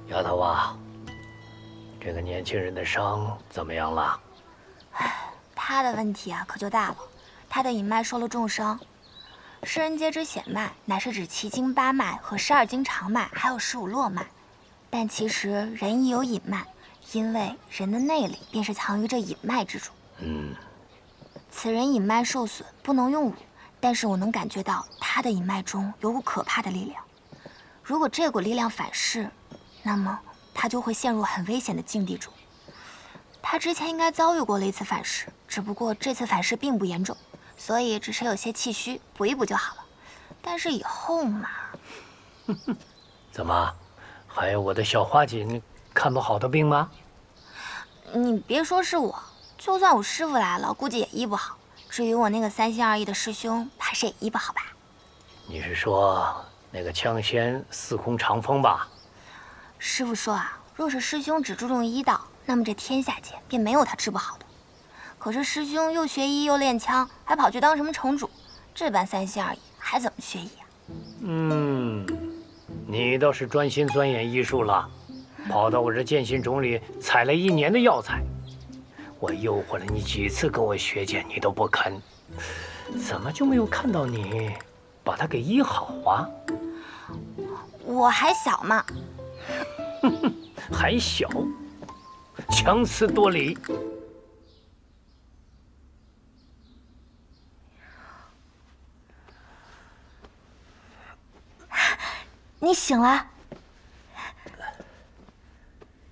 丫头啊，这个年轻人的伤怎么样了？他的问题啊可就大了，他的隐脉受了重伤。世人皆知显脉乃是指奇经八脉和12经长脉，还有15络脉。但其实人亦有隐脉，因为人的内力便是藏于这隐脉之中。此人隐脉受损，不能用武，但是我能感觉到他的隐脉中有股可怕的力量。如果这股力量反噬，那么他就会陷入很危险的境地中。他之前应该遭遇过了一次反噬，只不过这次反噬并不严重，所以只是有些气虚，补一补就好了。但是以后嘛……怎么，还有我的小花锦看不好的病吗？你别说是我，就算我师傅来了，估计也医不好。至于我那个3心2意的师兄，怕是也医不好吧？你是说那个枪仙司空长风吧？师傅说啊，若是师兄只注重医道，那么这天下间便没有他治不好的。可是师兄又学医又练枪，还跑去当什么城主，这般3心2意还怎么学医啊？你倒是专心钻研医术了，跑到我这剑心冢里采了1年的药材。我诱惑了你几次跟我学剑，你都不肯，怎么就没有看到你把它给医好啊？我还小嘛。还小，强词夺理。你醒了，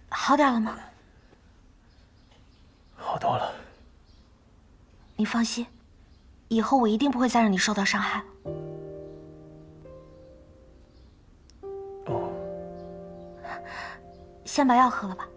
好点了吗？好多了。你放心，以后我一定不会再让你受到伤害了。先把药喝了吧。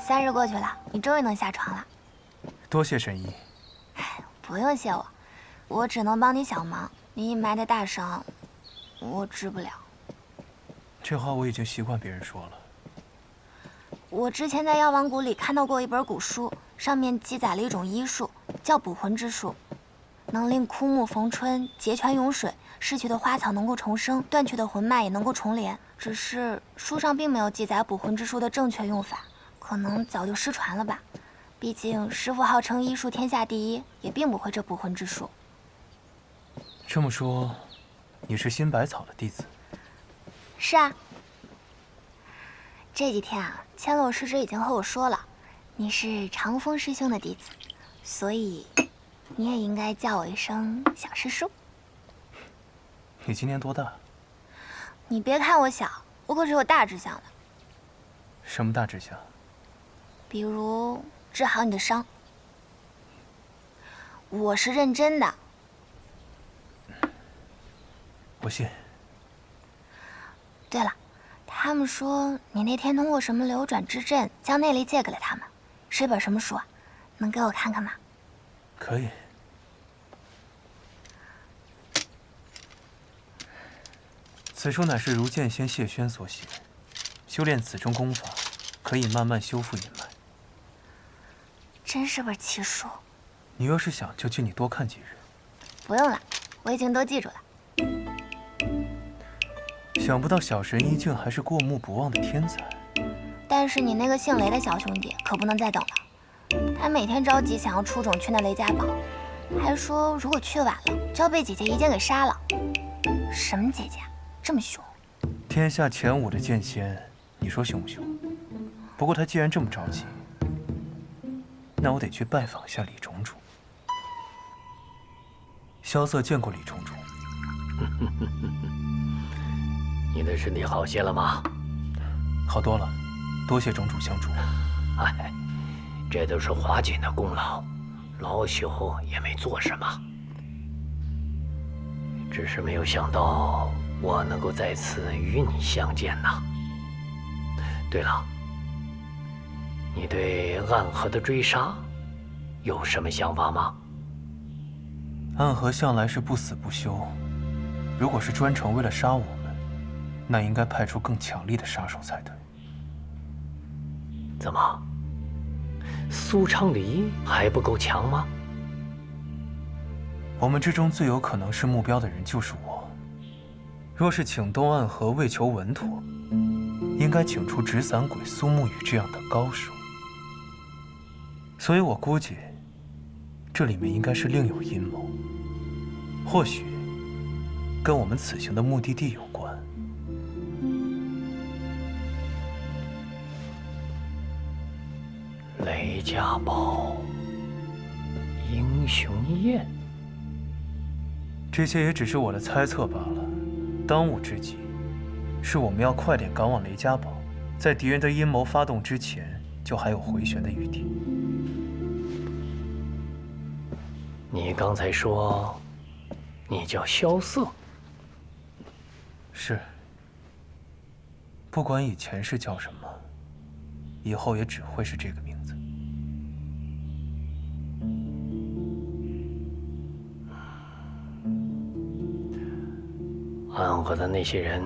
3日过去了，你终于能下床了。多谢神医。不用谢我，我只能帮你小忙。你隐脉的大伤，我治不了。这话我已经习惯别人说了。我之前在药王谷里看到过一本古书，上面记载了一种医术，叫补魂之术，能令枯木逢春，结泉涌水，逝去的花草能够重生，断去的魂脉也能够重连。只是书上并没有记载补魂之术的正确用法。可能早就失传了吧，毕竟师傅号称医术天下第一，也并不会这补魂之术。这么说，你是新百草的弟子？是啊。这几天啊，千落师侄已经和我说了，你是长风师兄的弟子，所以你也应该叫我一声小师叔。你今年多大？你别看我小，我可是有大志向的。什么大志向？比如治好你的伤。我是认真的。我信。对了，他们说你那天通过什么流转之阵将内力借给了他们，是一本什么书啊？能给我看看吗？可以。此书乃是如剑仙谢轩所写，修炼此中功法，可以慢慢修复阴脉。真是本奇书。你若是想，就请你多看几日。不用了，我已经都记住了。想不到小神医竟还是过目不忘的天才。但是你那个姓雷的小兄弟可不能再等了，他每天着急想要出种去那雷家堡，还说如果去晚了就要被姐姐一剑给杀了。什么姐姐啊，这么凶？天下前5的剑仙，你说凶不凶？不过他既然这么着急，那我得去拜访一下李种种。萧瑟见过李种种。你的身体好些了吗？好多了，多谢种种相助。哎，这都是华锦的功劳，老朽也没做什么，只是没有想到我能够在此与你相见呐。对了，你对暗河的追杀有什么想法吗？暗河向来是不死不休，如果是专程为了杀我们，那应该派出更强力的杀手才对。怎么，苏昌黎还不够强吗？我们之中最有可能是目标的人就是我。若是请东暗河为求稳妥，应该请出纸伞鬼苏沐雨这样的高手。所以我估计，这里面应该是另有阴谋，或许跟我们此行的目的地有关。雷家堡、英雄宴，这些也只是我的猜测罢了。当务之急，是我们要快点赶往雷家堡，在敌人的阴谋发动之前，就还有回旋的余地。你刚才说，你叫萧瑟？是。不管以前是叫什么，以后也只会是这个名字。暗河的那些人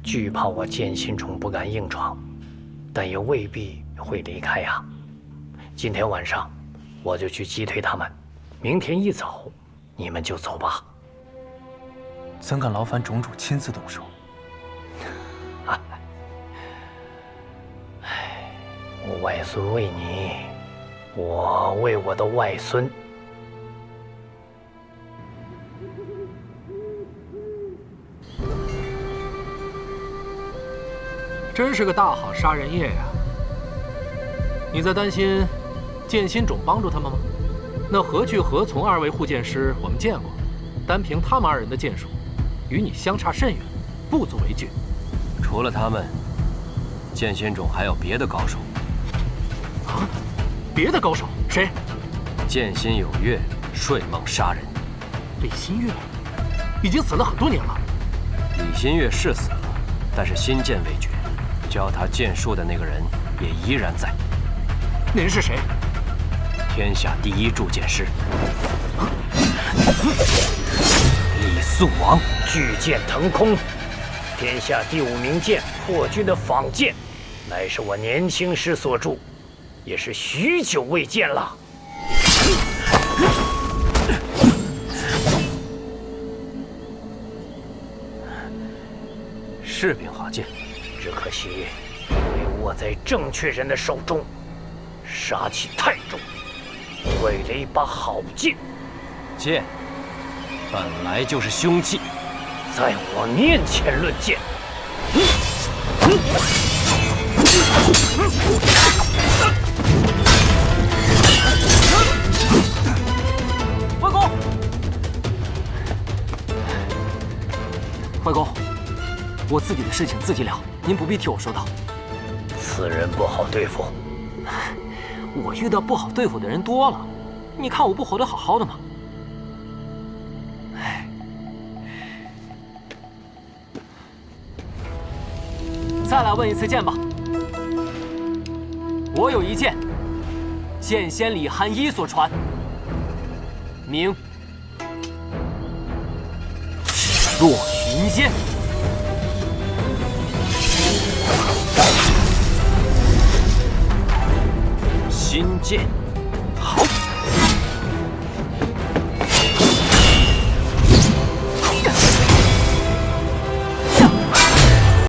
惧怕我剑心虫不敢硬闯，但也未必会离开呀。今天晚上我就去击退他们，明天一早你们就走吧。怎敢劳烦种主亲自动手？我外孙为你，我为我的外孙。真是个大好杀人夜呀！你在担心剑心种帮助他们吗？那何惧何从2位护剑师我们见过，单凭他们2人的剑术，与你相差甚远，不足为惧。除了他们，剑仙种还有别的高手。啊？别的高手？谁？剑心有月，睡梦杀人。李新月已经死了很多年了。李新月是死了，但是心剑未绝，教他剑术的那个人也依然在。您是谁？天下第1铸剑师，李素王。巨剑腾空，天下第5名剑破军的仿剑，乃是我年轻时所铸，也是许久未见了。是柄好剑，只可惜被握在正确人的手中，杀气太重，毁了一把好剑。剑本来就是凶器，在我面前论剑。外公，外公，我自己的事情自己了，您不必替我说道。此人不好对付。我遇到不好对付的人多了，你看我不活得好好的吗？再来问一次剑吧。我有一剑，剑仙李寒一所传，名若云剑。新剑。